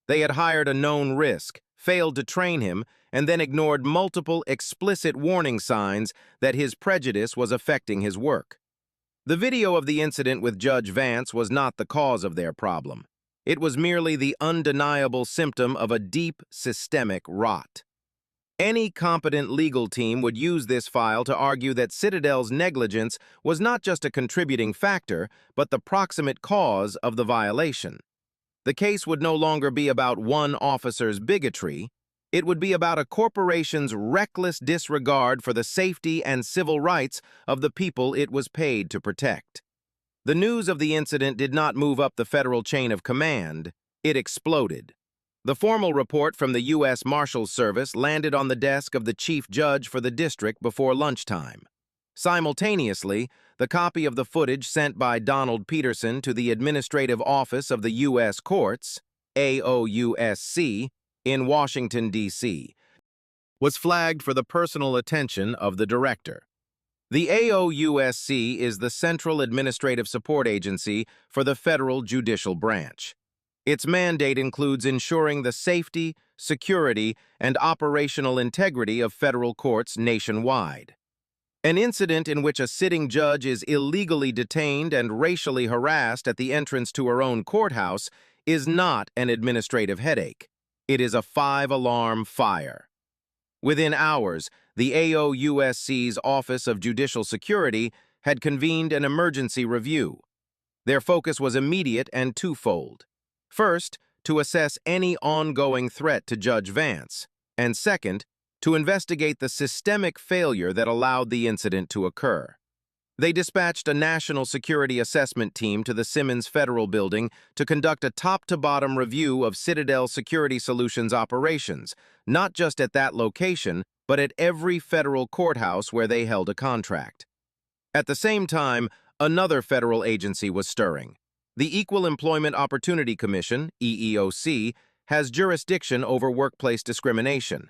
They had hired a known risk, failed to train him, and then ignored multiple explicit warning signs that his prejudice was affecting his work. The video of the incident with Judge Vance was not the cause of their problem. It was merely the undeniable symptom of a deep systemic rot. Any competent legal team would use this file to argue that Citadel's negligence was not just a contributing factor, but the proximate cause of the violation. The case would no longer be about one officer's bigotry. It would be about a corporation's reckless disregard for the safety and civil rights of the people it was paid to protect. The news of the incident did not move up the federal chain of command. It exploded. The formal report from the U.S. Marshals Service landed on the desk of the chief judge for the district before lunchtime. Simultaneously, the copy of the footage sent by Donald Peterson to the Administrative Office of the U.S. Courts, AOUSC, in Washington, D.C., was flagged for the personal attention of the director. The AOUSC is the Central Administrative Support Agency for the federal judicial branch. Its mandate includes ensuring the safety, security, and operational integrity of federal courts nationwide. An incident in which a sitting judge is illegally detained and racially harassed at the entrance to her own courthouse is not an administrative headache. It is a 5-alarm fire. Within hours, the AOUSC's Office of Judicial Security had convened an emergency review. Their focus was immediate and twofold. First, to assess any ongoing threat to Judge Vance, and second, to investigate the systemic failure that allowed the incident to occur. They dispatched a national security assessment team to the Simmons Federal Building to conduct a top-to-bottom review of Citadel Security Solutions operations, not just at that location, but at every federal courthouse where they held a contract. At the same time, another federal agency was stirring. The Equal Employment Opportunity Commission, EEOC, has jurisdiction over workplace discrimination.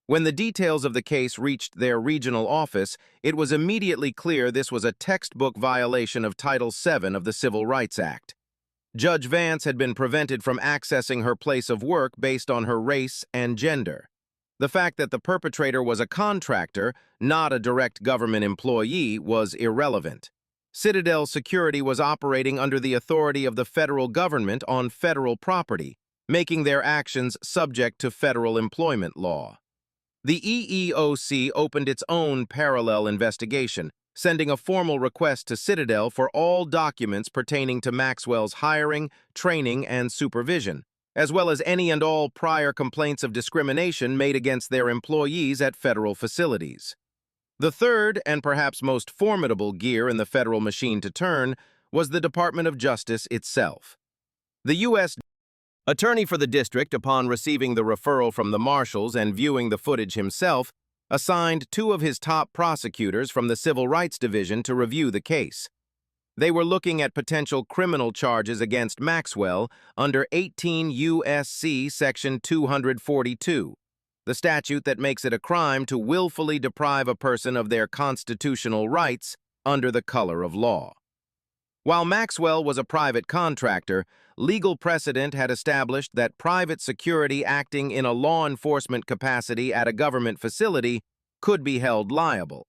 When the details of the case reached their regional office, it was immediately clear this was a textbook violation of Title VII of the Civil Rights Act. Judge Vance had been prevented from accessing her place of work based on her race and gender. The fact that the perpetrator was a contractor, not a direct government employee, was irrelevant. Citadel Security was operating under the authority of the federal government on federal property, making their actions subject to federal employment law. The EEOC opened its own parallel investigation, sending a formal request to Citadel for all documents pertaining to Maxwell's hiring, training, and supervision, as well as any and all prior complaints of discrimination made against their employees at federal facilities. The third, and perhaps most formidable gear in the federal machine to turn, was the Department of Justice itself. The U.S. Attorney for the district, upon receiving the referral from the marshals and viewing the footage himself, assigned 2 of his top prosecutors from the Civil Rights Division to review the case. They were looking at potential criminal charges against Maxwell under 18 U.S.C. Section 242, the statute that makes it a crime to willfully deprive a person of their constitutional rights under the color of law. While Maxwell was a private contractor, legal precedent had established that private security acting in a law enforcement capacity at a government facility could be held liable.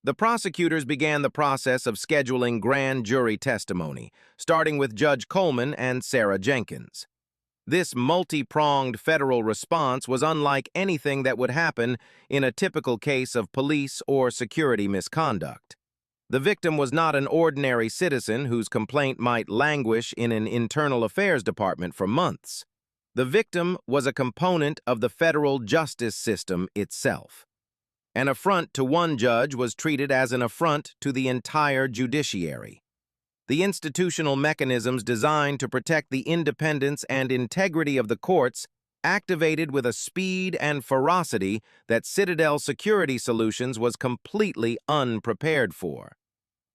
The prosecutors began the process of scheduling grand jury testimony, starting with Judge Coleman and Sarah Jenkins. This multi-pronged federal response was unlike anything that would happen in a typical case of police or security misconduct. The victim was not an ordinary citizen whose complaint might languish in an internal affairs department for months. The victim was a component of the federal justice system itself. An affront to one judge was treated as an affront to the entire judiciary. The institutional mechanisms designed to protect the independence and integrity of the courts activated with a speed and ferocity that Citadel Security Solutions was completely unprepared for.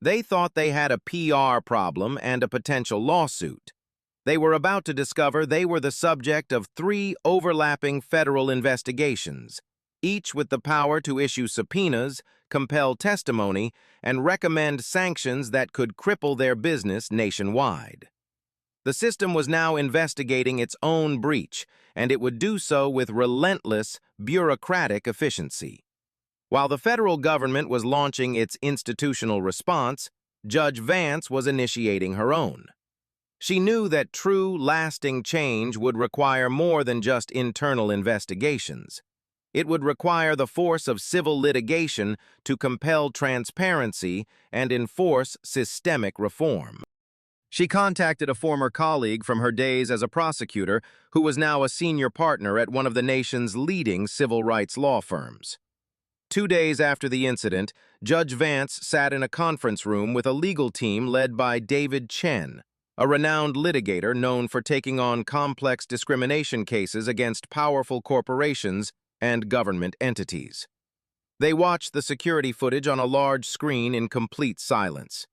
They thought they had a PR problem and a potential lawsuit. They were about to discover they were the subject of 3 overlapping federal investigations, each with the power to issue subpoenas, compel testimony, and recommend sanctions that could cripple their business nationwide. The system was now investigating its own breach, and it would do so with relentless, bureaucratic efficiency. While the federal government was launching its institutional response, Judge Vance was initiating her own. She knew that true, lasting change would require more than just internal investigations. It would require the force of civil litigation to compel transparency and enforce systemic reform. She contacted a former colleague from her days as a prosecutor who was now a senior partner at one of the nation's leading civil rights law firms. 2 days after the incident, Judge Vance sat in a conference room with a legal team led by David Chen, a renowned litigator known for taking on complex discrimination cases against powerful corporations and government entities. They watched the security footage on a large screen in complete silence.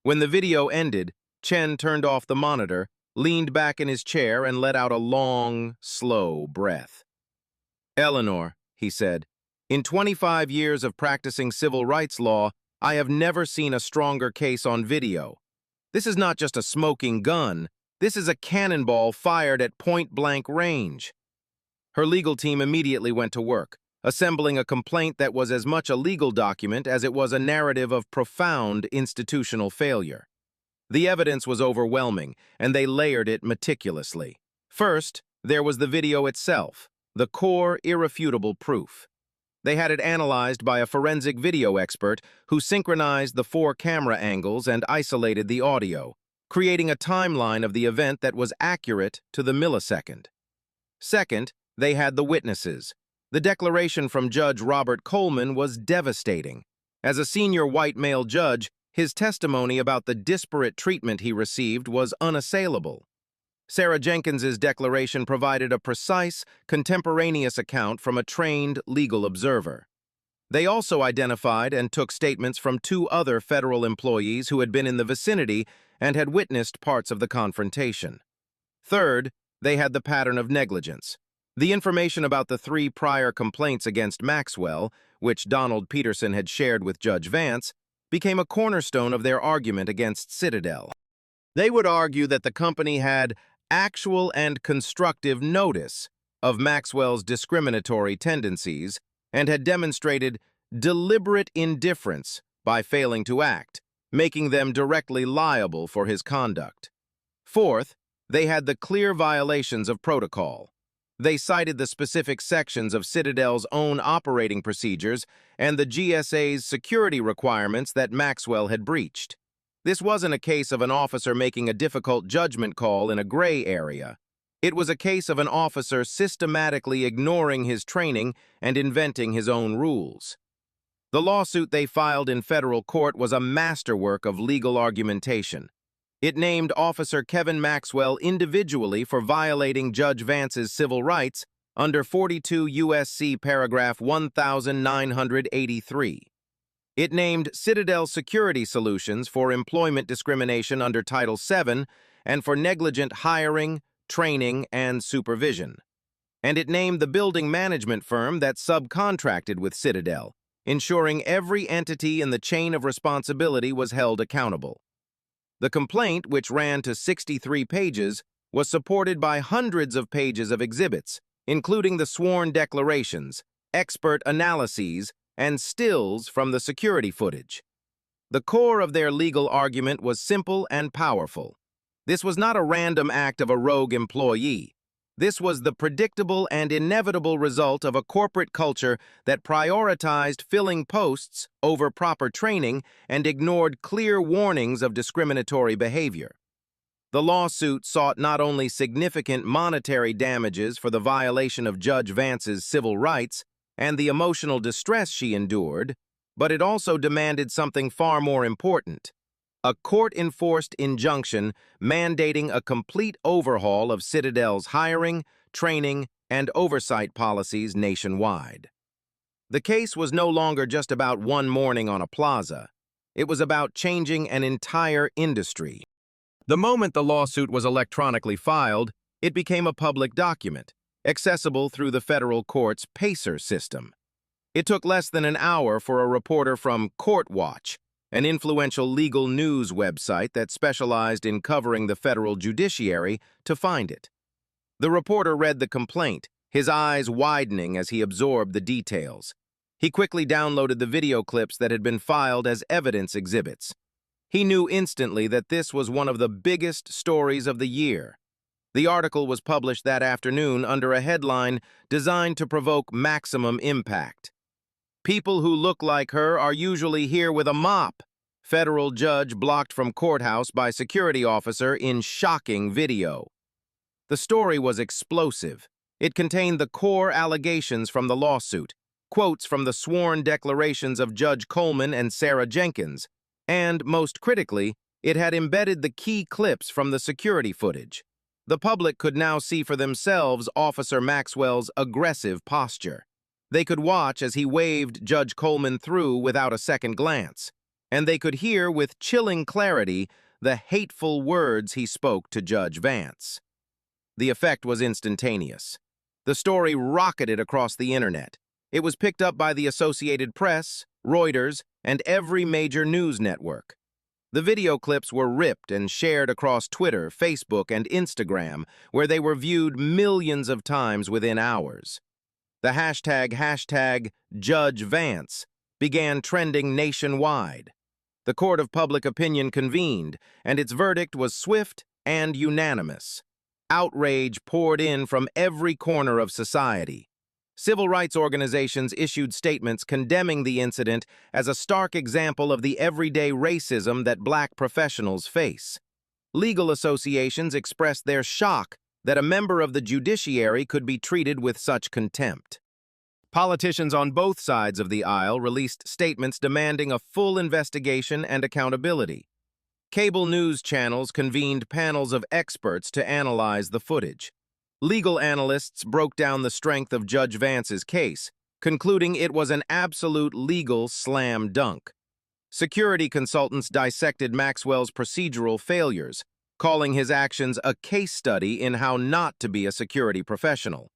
When the video ended, Chen turned off the monitor, leaned back in his chair, and let out a long, slow breath. "Eleanor," he said, "in 25 years of practicing civil rights law, I have never seen a stronger case on video. This is not just a smoking gun. This is a cannonball fired at point-blank range." Her legal team immediately went to work, assembling a complaint that was as much a legal document as it was a narrative of profound institutional failure. The evidence was overwhelming, and they layered it meticulously. First, there was the video itself, the core, irrefutable proof. They had it analyzed by a forensic video expert who synchronized the 4 camera angles and isolated the audio, creating a timeline of the event that was accurate to the millisecond. Second, they had the witnesses. The declaration from Judge Robert Coleman was devastating. As a senior white male judge, his testimony about the disparate treatment he received was unassailable. Sarah Jenkins's declaration provided a precise, contemporaneous account from a trained legal observer. They also identified and took statements from 2 other federal employees who had been in the vicinity and had witnessed parts of the confrontation. Third, they had the pattern of negligence. The information about the 3 prior complaints against Maxwell, which Donald Peterson had shared with Judge Vance, became a cornerstone of their argument against Citadel. They would argue that the company had actual and constructive notice of Maxwell's discriminatory tendencies and had demonstrated deliberate indifference by failing to act, making them directly liable for his conduct. Fourth, they had the clear violations of protocol. They cited the specific sections of Citadel's own operating procedures and the GSA's security requirements that Maxwell had breached. This wasn't a case of an officer making a difficult judgment call in a gray area. It was a case of an officer systematically ignoring his training and inventing his own rules. The lawsuit they filed in federal court was a masterwork of legal argumentation. It named Officer Kevin Maxwell individually for violating Judge Vance's civil rights under 42 U.S.C. paragraph 1983. It named Citadel Security Solutions for employment discrimination under Title VII and for negligent hiring, training, and supervision. And it named the building management firm that subcontracted with Citadel, ensuring every entity in the chain of responsibility was held accountable. The complaint, which ran to 63 pages, was supported by hundreds of pages of exhibits, including the sworn declarations, expert analyses, and stills from the security footage. The core of their legal argument was simple and powerful. This was not a random act of a rogue employee. This was the predictable and inevitable result of a corporate culture that prioritized filling posts over proper training and ignored clear warnings of discriminatory behavior. The lawsuit sought not only significant monetary damages for the violation of Judge Vance's civil rights and the emotional distress she endured, but it also demanded something far more important: a court-enforced injunction mandating a complete overhaul of Citadel's hiring, training, and oversight policies nationwide. The case was no longer just about one morning on a plaza. It was about changing an entire industry. The moment the lawsuit was electronically filed, it became a public document, accessible through the federal court's PACER system. It took less than an hour for a reporter from Court Watch, an influential legal news website that specialized in covering the federal judiciary, to find it. The reporter read the complaint, his eyes widening as he absorbed the details. He quickly downloaded the video clips that had been filed as evidence exhibits. He knew instantly that this was one of the biggest stories of the year. The article was published that afternoon under a headline designed to provoke maximum impact. "People who look like her are usually here with a mop. Federal judge blocked from courthouse by security officer in shocking video." The story was explosive. It contained the core allegations from the lawsuit, quotes from the sworn declarations of Judge Coleman and Sarah Jenkins, and, most critically, it had embedded the key clips from the security footage. The public could now see for themselves Officer Maxwell's aggressive posture. They could watch as he waved Judge Coleman through without a second glance, and they could hear with chilling clarity the hateful words he spoke to Judge Vance. The effect was instantaneous. The story rocketed across the internet. It was picked up by the Associated Press, Reuters, and every major news network. The video clips were ripped and shared across Twitter, Facebook, and Instagram, where they were viewed millions of times within hours. The hashtag Judge Vance began trending nationwide. The court of public opinion convened, and its verdict was swift and unanimous. Outrage poured in from every corner of society. Civil rights organizations issued statements condemning the incident as a stark example of the everyday racism that black professionals face. Legal associations expressed their shock that a member of the judiciary could be treated with such contempt. Politicians on both sides of the aisle released statements demanding a full investigation and accountability. Cable news channels convened panels of experts to analyze the footage. Legal analysts broke down the strength of Judge Vance's case, concluding it was an absolute legal slam dunk. Security consultants dissected Maxwell's procedural failures, calling his actions a case study in how not to be a security professional.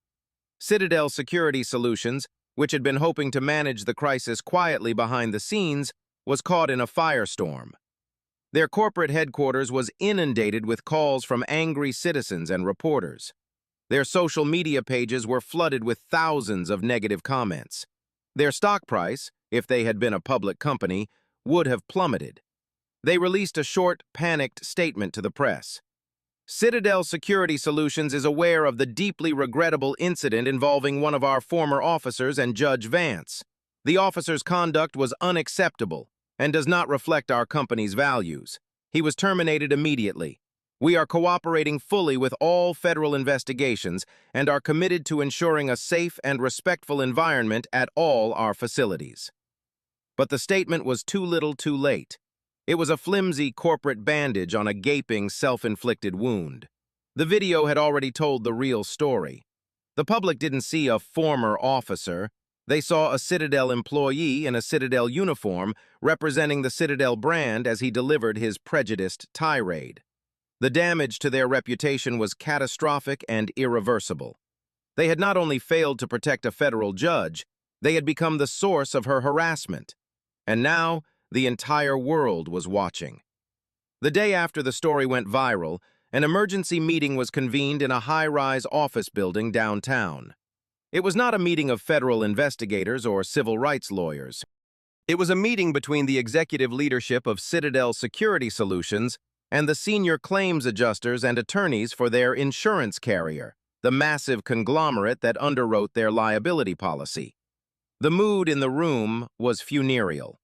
Citadel Security Solutions, which had been hoping to manage the crisis quietly behind the scenes, was caught in a firestorm. Their corporate headquarters was inundated with calls from angry citizens and reporters. Their social media pages were flooded with thousands of negative comments. Their stock price, if they had been a public company, would have plummeted. They released a short, panicked statement to the press. "Citadel Security Solutions is aware of the deeply regrettable incident involving one of our former officers and Judge Vance. The officer's conduct was unacceptable and does not reflect our company's values. He was terminated immediately. We are cooperating fully with all federal investigations and are committed to ensuring a safe and respectful environment at all our facilities." But the statement was too little too late. It was a flimsy corporate bandage on a gaping, self-inflicted wound. The video had already told the real story. The public didn't see a former officer. They saw a Citadel employee in a Citadel uniform representing the Citadel brand as he delivered his prejudiced tirade. The damage to their reputation was catastrophic and irreversible. They had not only failed to protect a federal judge, they had become the source of her harassment. And now, the entire world was watching. The day after the story went viral, an emergency meeting was convened in a high-rise office building downtown. It was not a meeting of federal investigators or civil rights lawyers. It was a meeting between the executive leadership of Citadel Security Solutions and the senior claims adjusters and attorneys for their insurance carrier, the massive conglomerate that underwrote their liability policy. The mood in the room was funereal.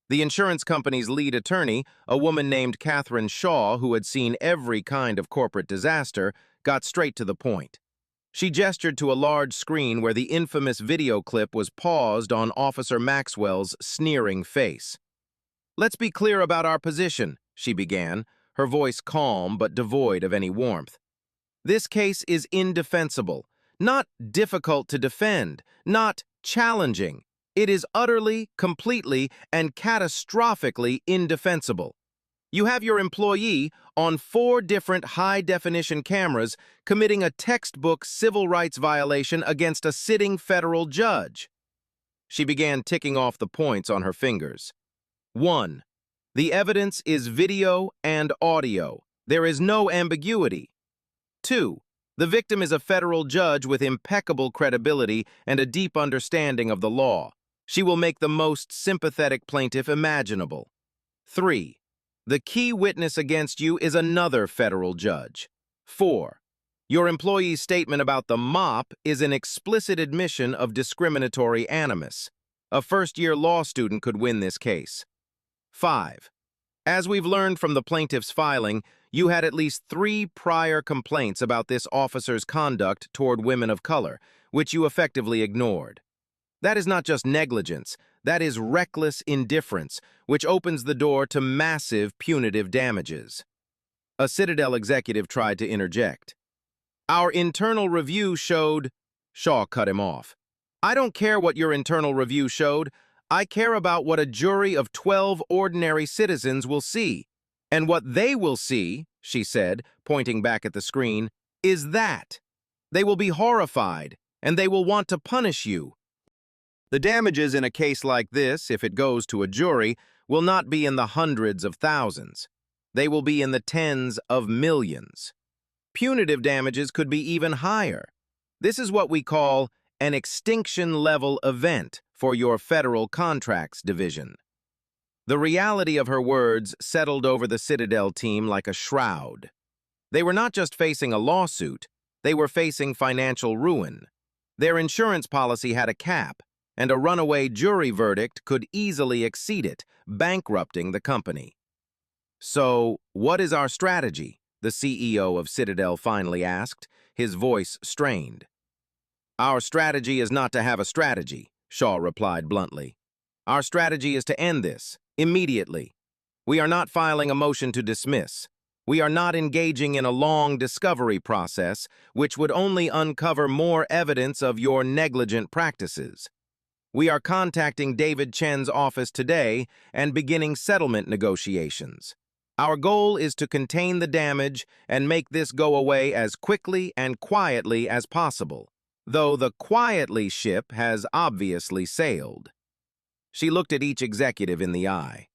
The insurance company's lead attorney, a woman named Catherine Shaw, who had seen every kind of corporate disaster, got straight to the point. She gestured to a large screen where the infamous video clip was paused on Officer Maxwell's sneering face. "Let's be clear about our position," she began, her voice calm but devoid of any warmth. "This case is indefensible, not difficult to defend, not challenging. It is utterly, completely, and catastrophically indefensible. You have your employee on 4 different high-definition cameras committing a textbook civil rights violation against a sitting federal judge." She began ticking off the points on her fingers. 1. The evidence is video and audio. There is no ambiguity. 2. The victim is a federal judge with impeccable credibility and a deep understanding of the law. She will make the most sympathetic plaintiff imaginable. 3. The key witness against you is another federal judge. 4. Your employee's statement about the mop is an explicit admission of discriminatory animus. A first-year law student could win this case. 5. As we've learned from the plaintiff's filing, you had at least 3 prior complaints about this officer's conduct toward women of color, which you effectively ignored. That is not just negligence, that is reckless indifference, which opens the door to massive punitive damages. A Citadel executive tried to interject. "Our internal review showed—" Shaw cut him off. "I don't care what your internal review showed. I care about what a jury of 12 ordinary citizens will see. And what they will see," she said, pointing back at the screen, "is that. They will be horrified, and they will want to punish you. The damages in a case like this, if it goes to a jury, will not be in the hundreds of thousands. They will be in the tens of millions. Punitive damages could be even higher. This is what we call an extinction-level event for your federal contracts division." The reality of her words settled over the Citadel team like a shroud. They were not just facing a lawsuit, they were facing financial ruin. Their insurance policy had a cap, and a runaway jury verdict could easily exceed it, bankrupting the company. "So, what is our strategy?" the CEO of Citadel finally asked, his voice strained. "Our strategy is not to have a strategy," Shaw replied bluntly. "Our strategy is to end this, immediately. We are not filing a motion to dismiss. We are not engaging in a long discovery process, which would only uncover more evidence of your negligent practices. We are contacting David Chen's office today and beginning settlement negotiations. Our goal is to contain the damage and make this go away as quickly and quietly as possible, though the quietly ship has obviously sailed." She looked at each executive in the eye.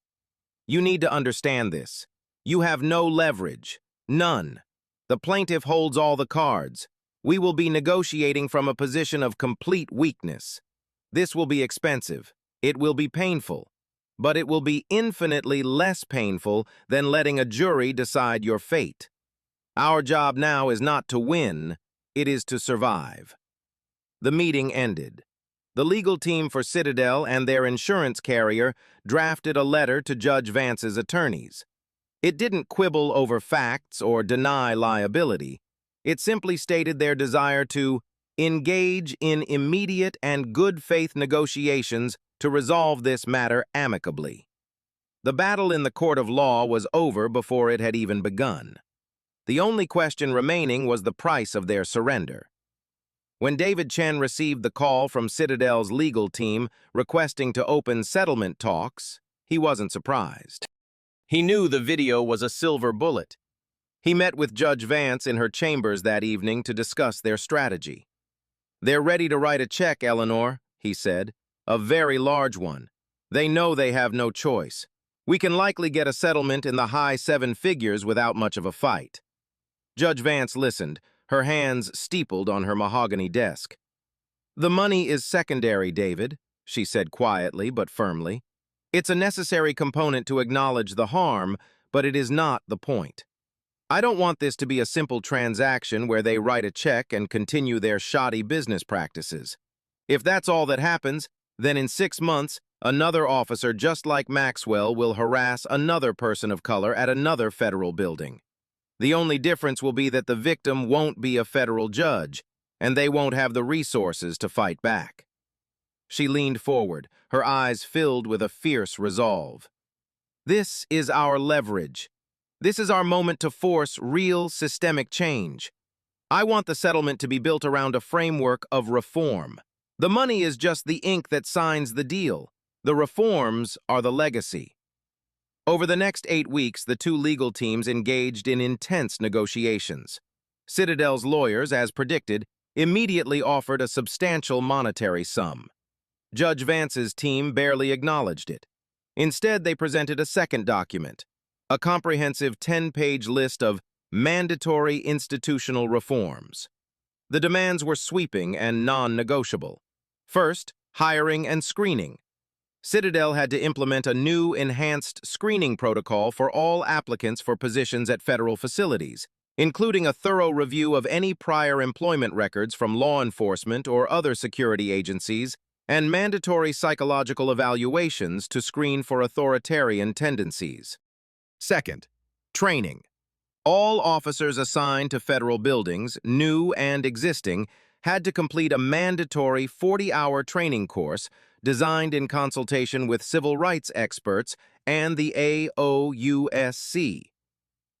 "You need to understand this. You have no leverage. None. The plaintiff holds all the cards. We will be negotiating from a position of complete weakness. This will be expensive. It will be painful. But it will be infinitely less painful than letting a jury decide your fate. Our job now is not to win, it is to survive." The meeting ended. The legal team for Citadel and their insurance carrier drafted a letter to Judge Vance's attorneys. It didn't quibble over facts or deny liability. It simply stated their desire to engage in immediate and good-faith negotiations to resolve this matter amicably. The battle in the court of law was over before it had even begun. The only question remaining was the price of their surrender. When David Chen received the call from Citadel's legal team requesting to open settlement talks, he wasn't surprised. He knew the video was a silver bullet. He met with Judge Vance in her chambers that evening to discuss their strategy. "They're ready to write a check, Eleanor," he said. "A very large one. They know they have no choice. We can likely get a settlement in the high 7 figures without much of a fight." Judge Vance listened, her hands steepled on her mahogany desk. "The money is secondary, David," she said quietly but firmly. "It's a necessary component to acknowledge the harm, but it is not the point. I don't want this to be a simple transaction where they write a check and continue their shoddy business practices. If that's all that happens, then in 6 months, another officer just like Maxwell will harass another person of color at another federal building. The only difference will be that the victim won't be a federal judge, and they won't have the resources to fight back." She leaned forward, her eyes filled with a fierce resolve. "This is our leverage. This is our moment to force real systemic change. I want the settlement to be built around a framework of reform. The money is just the ink that signs the deal. The reforms are the legacy." Over the next 8 weeks, the two legal teams engaged in intense negotiations. Citadel's lawyers, as predicted, immediately offered a substantial monetary sum. Judge Vance's team barely acknowledged it. Instead, they presented a second document, a comprehensive 10-page list of mandatory institutional reforms. The demands were sweeping and non-negotiable. First, hiring and screening. Citadel had to implement a new enhanced screening protocol for all applicants for positions at federal facilities, including a thorough review of any prior employment records from law enforcement or other security agencies, and mandatory psychological evaluations to screen for authoritarian tendencies. Second, training. All officers assigned to federal buildings, new and existing, had to complete a mandatory 40-hour training course designed in consultation with civil rights experts and the AOUSC.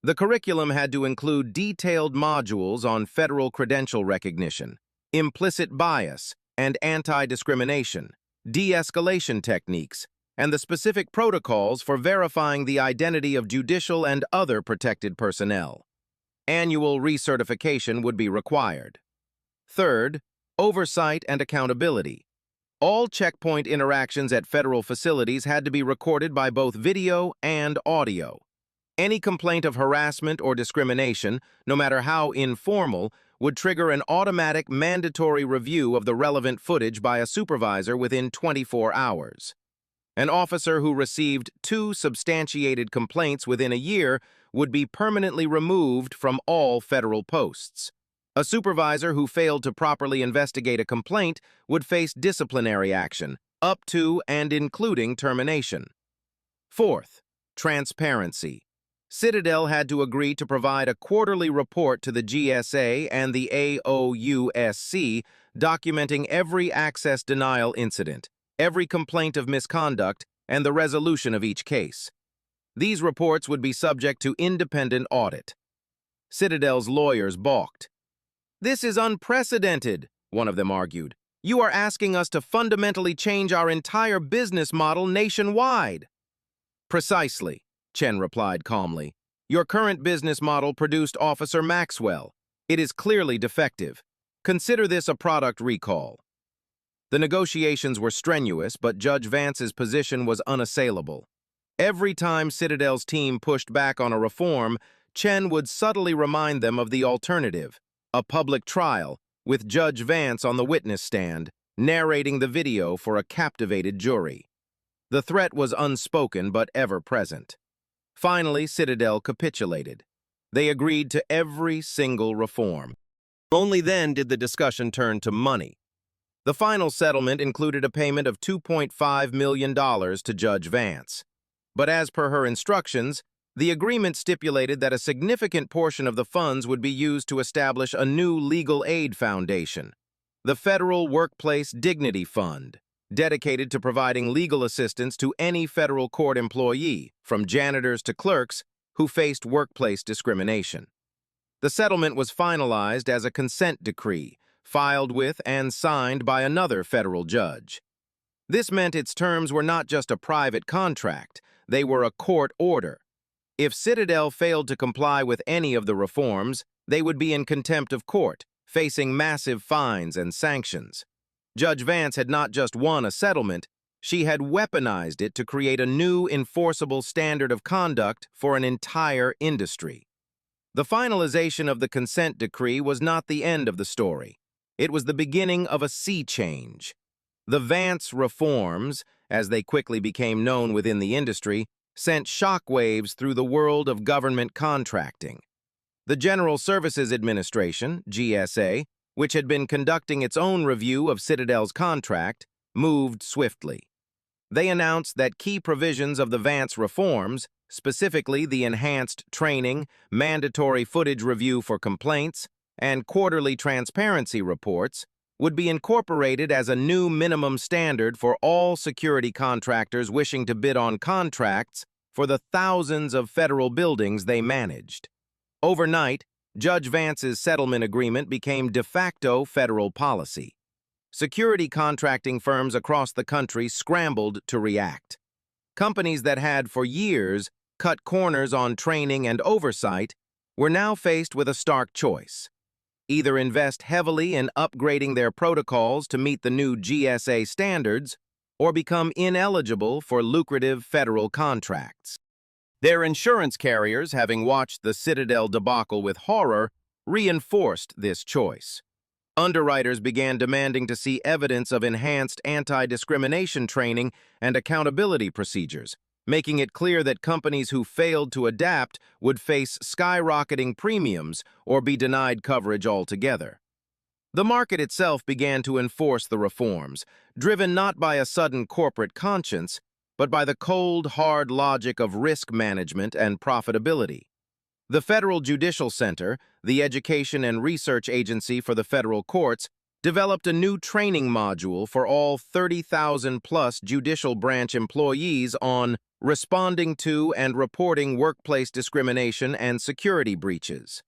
The curriculum had to include detailed modules on federal credential recognition, implicit bias and anti-discrimination, de-escalation techniques, and the specific protocols for verifying the identity of judicial and other protected personnel. Annual recertification would be required. Third, oversight and accountability. All checkpoint interactions at federal facilities had to be recorded by both video and audio. Any complaint of harassment or discrimination, no matter how informal, would trigger an automatic mandatory review of the relevant footage by a supervisor within 24 hours. An officer who received 2 substantiated complaints within a year would be permanently removed from all federal posts. A supervisor who failed to properly investigate a complaint would face disciplinary action, up to and including termination. Fourth, transparency. Citadel had to agree to provide a quarterly report to the GSA and the AOUSC documenting every access denial incident, every complaint of misconduct, and the resolution of each case. These reports would be subject to independent audit. Citadel's lawyers balked. "This is unprecedented," one of them argued. "You are asking us to fundamentally change our entire business model nationwide." "Precisely," Chen replied calmly. "Your current business model produced Officer Maxwell. It is clearly defective. Consider this a product recall." The negotiations were strenuous, but Judge Vance's position was unassailable. Every time Citadel's team pushed back on a reform, Chen would subtly remind them of the alternative, a public trial, with Judge Vance on the witness stand, narrating the video for a captivated jury. The threat was unspoken but ever present. Finally, Citadel capitulated. They agreed to every single reform. Only then did the discussion turn to money. The final settlement included a payment of $2.5 million to Judge Vance. But as per her instructions, the agreement stipulated that a significant portion of the funds would be used to establish a new legal aid foundation, the Federal Workplace Dignity Fund, dedicated to providing legal assistance to any federal court employee, from janitors to clerks, who faced workplace discrimination. The settlement was finalized as a consent decree, filed with and signed by another federal judge. This meant its terms were not just a private contract, they were a court order. If Citadel failed to comply with any of the reforms, they would be in contempt of court, facing massive fines and sanctions. Judge Vance had not just won a settlement, she had weaponized it to create a new enforceable standard of conduct for an entire industry. The finalization of the consent decree was not the end of the story. It was the beginning of a sea change. The Vance reforms, as they quickly became known within the industry, sent shockwaves through the world of government contracting. The General Services Administration, GSA, which had been conducting its own review of Citadel's contract, moved swiftly. They announced that key provisions of the Vance reforms, specifically the enhanced training, mandatory footage review for complaints, and quarterly transparency reports, would be incorporated as a new minimum standard for all security contractors wishing to bid on contracts for the thousands of federal buildings they managed. Overnight, Judge Vance's settlement agreement became de facto federal policy. Security contracting firms across the country scrambled to react. Companies that had, for years, cut corners on training and oversight were now faced with a stark choice. Either invest heavily in upgrading their protocols to meet the new GSA standards, or become ineligible for lucrative federal contracts. Their insurance carriers, having watched the Citadel debacle with horror, reinforced this choice. Underwriters began demanding to see evidence of enhanced anti-discrimination training and accountability procedures, making it clear that companies who failed to adapt would face skyrocketing premiums or be denied coverage altogether. The market itself began to enforce the reforms, driven not by a sudden corporate conscience, but by the cold, hard logic of risk management and profitability. The Federal Judicial Center, the education and research agency for the federal courts, developed a new training module for all 30,000-plus judicial branch employees on responding to and reporting workplace discrimination and security breaches.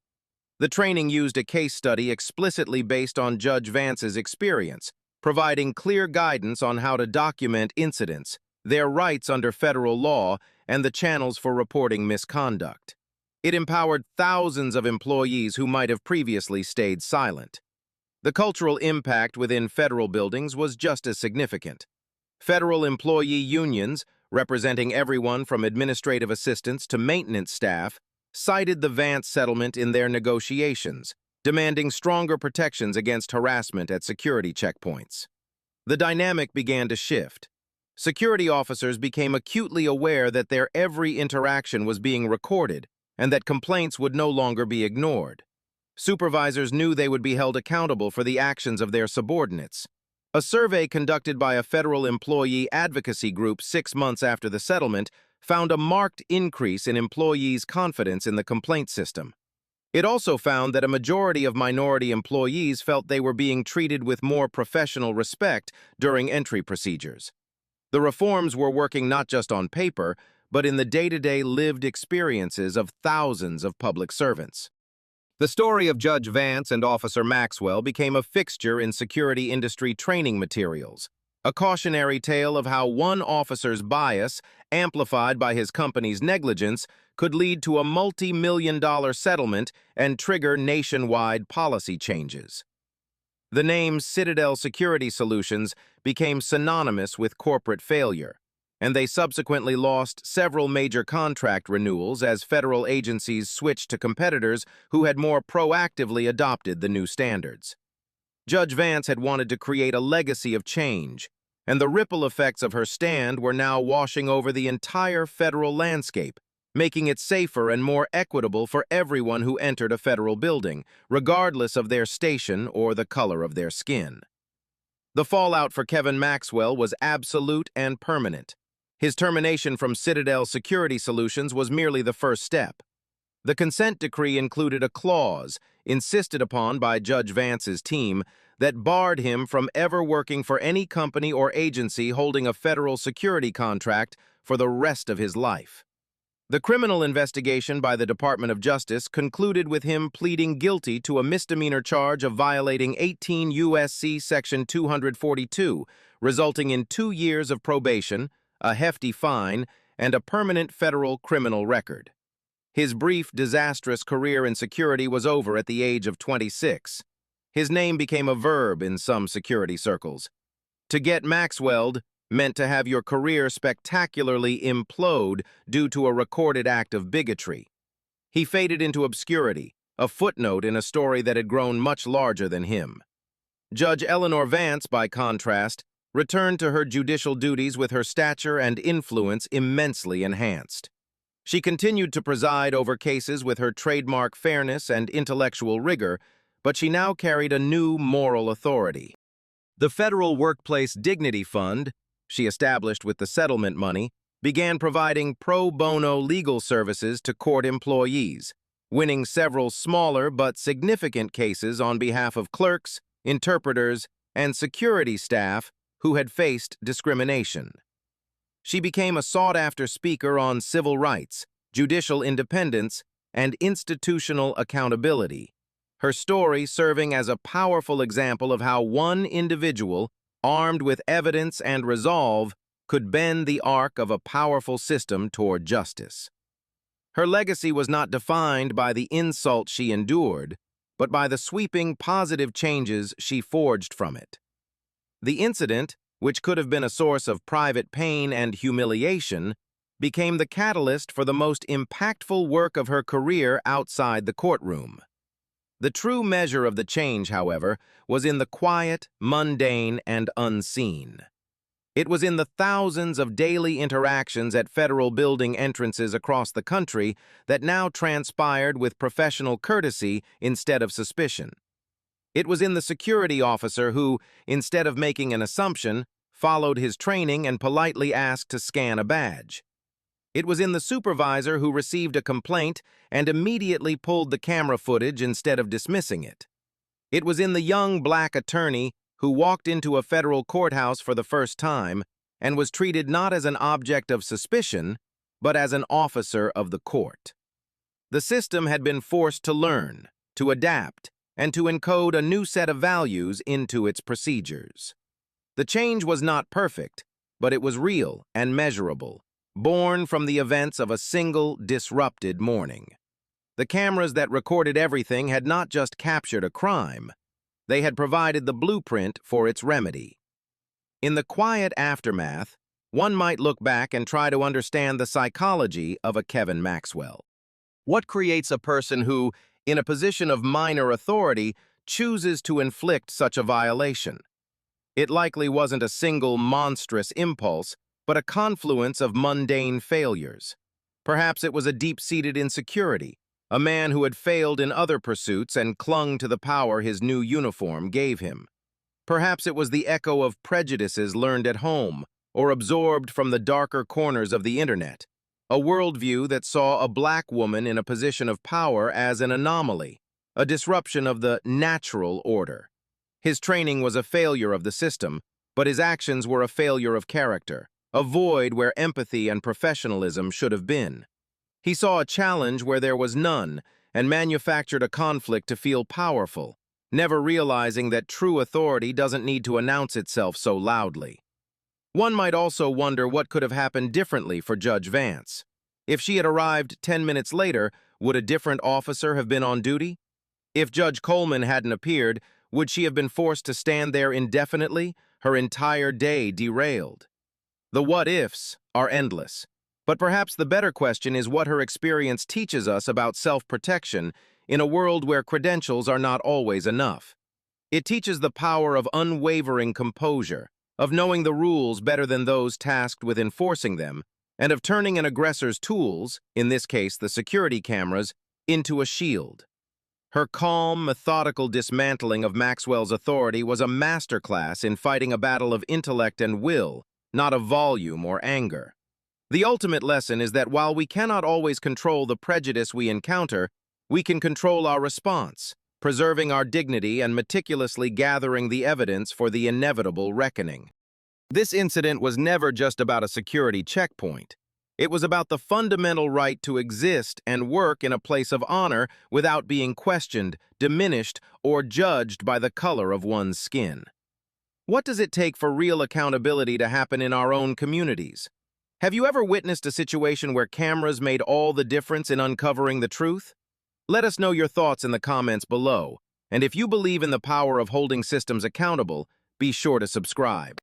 The training used a case study explicitly based on Judge Vance's experience, providing clear guidance on how to document incidents, their rights under federal law, and the channels for reporting misconduct. It empowered thousands of employees who might have previously stayed silent. The cultural impact within federal buildings was just as significant. Federal employee unions, representing everyone from administrative assistants to maintenance staff, cited the Vance settlement in their negotiations, demanding stronger protections against harassment at security checkpoints. The dynamic began to shift. Security officers became acutely aware that their every interaction was being recorded and that complaints would no longer be ignored. Supervisors knew they would be held accountable for the actions of their subordinates. A survey conducted by a federal employee advocacy group 6 months after the settlement found a marked increase in employees' confidence in the complaint system. It also found that a majority of minority employees felt they were being treated with more professional respect during entry procedures. The reforms were working not just on paper, but in the day-to-day lived experiences of thousands of public servants. The story of Judge Vance and Officer Maxwell became a fixture in security industry training materials, a cautionary tale of how one officer's bias, amplified by his company's negligence, could lead to a multi-million-dollar settlement and trigger nationwide policy changes. The name Citadel Security Solutions became synonymous with corporate failure, and they subsequently lost several major contract renewals as federal agencies switched to competitors who had more proactively adopted the new standards. Judge Vance had wanted to create a legacy of change, and the ripple effects of her stand were now washing over the entire federal landscape, making it safer and more equitable for everyone who entered a federal building, regardless of their station or the color of their skin. The fallout for Kevin Maxwell was absolute and permanent. His termination from Citadel Security Solutions was merely the first step. The consent decree included a clause, insisted upon by Judge Vance's team, that barred him from ever working for any company or agency holding a federal security contract for the rest of his life. The criminal investigation by the Department of Justice concluded with him pleading guilty to a misdemeanor charge of violating 18 U.S.C. Section 242, resulting in 2 years of probation, a hefty fine, and a permanent federal criminal record. His brief, disastrous career in security was over at the age of 26. His name became a verb in some security circles. To get Maxwelled meant to have your career spectacularly implode due to a recorded act of bigotry. He faded into obscurity, a footnote in a story that had grown much larger than him. Judge Eleanor Vance, by contrast, returned to her judicial duties with her stature and influence immensely enhanced. She continued to preside over cases with her trademark fairness and intellectual rigor, but she now carried a new moral authority. The Federal Workplace Dignity Fund, she established with the settlement money, began providing pro bono legal services to court employees, winning several smaller but significant cases on behalf of clerks, interpreters, and security staff who had faced discrimination. She became a sought-after speaker on civil rights, judicial independence, and institutional accountability, her story serving as a powerful example of how one individual, armed with evidence and resolve, could bend the arc of a powerful system toward justice. Her legacy was not defined by the insult she endured, but by the sweeping positive changes she forged from it. The incident, which could have been a source of private pain and humiliation, became the catalyst for the most impactful work of her career outside the courtroom. The true measure of the change, however, was in the quiet, mundane, and unseen. It was in the thousands of daily interactions at federal building entrances across the country that now transpired with professional courtesy instead of suspicion. It was in the security officer who, instead of making an assumption, followed his training and politely asked to scan a badge. It was in the supervisor who received a complaint and immediately pulled the camera footage instead of dismissing it. It was in the young black attorney who walked into a federal courthouse for the first time and was treated not as an object of suspicion, but as an officer of the court. The system had been forced to learn, to adapt, and to encode a new set of values into its procedures. The change was not perfect, but it was real and measurable, born from the events of a single, disrupted morning. The cameras that recorded everything had not just captured a crime, they had provided the blueprint for its remedy. In the quiet aftermath, one might look back and try to understand the psychology of a Kevin Maxwell. What creates a person who, in a position of minor authority, chooses to inflict such a violation? It likely wasn't a single monstrous impulse, but a confluence of mundane failures. Perhaps it was a deep-seated insecurity, a man who had failed in other pursuits and clung to the power his new uniform gave him. Perhaps it was the echo of prejudices learned at home or absorbed from the darker corners of the internet, a worldview that saw a black woman in a position of power as an anomaly, a disruption of the natural order. His training was a failure of the system, but his actions were a failure of character, a void where empathy and professionalism should have been. He saw a challenge where there was none and manufactured a conflict to feel powerful, never realizing that true authority doesn't need to announce itself so loudly. One might also wonder what could have happened differently for Judge Vance. If she had arrived 10 minutes later, would a different officer have been on duty? If Judge Coleman hadn't appeared, would she have been forced to stand there indefinitely, her entire day derailed? The what-ifs are endless, but perhaps the better question is what her experience teaches us about self-protection in a world where credentials are not always enough. It teaches the power of unwavering composure, of knowing the rules better than those tasked with enforcing them, and of turning an aggressor's tools, in this case the security cameras, into a shield. Her calm, methodical dismantling of Maxwell's authority was a masterclass in fighting a battle of intellect and will, not of volume or anger. The ultimate lesson is that while we cannot always control the prejudice we encounter, we can control our response, preserving our dignity and meticulously gathering the evidence for the inevitable reckoning. This incident was never just about a security checkpoint. It was about the fundamental right to exist and work in a place of honor without being questioned, diminished, or judged by the color of one's skin. What does it take for real accountability to happen in our own communities? Have you ever witnessed a situation where cameras made all the difference in uncovering the truth? Let us know your thoughts in the comments below. And if you believe in the power of holding systems accountable, be sure to subscribe.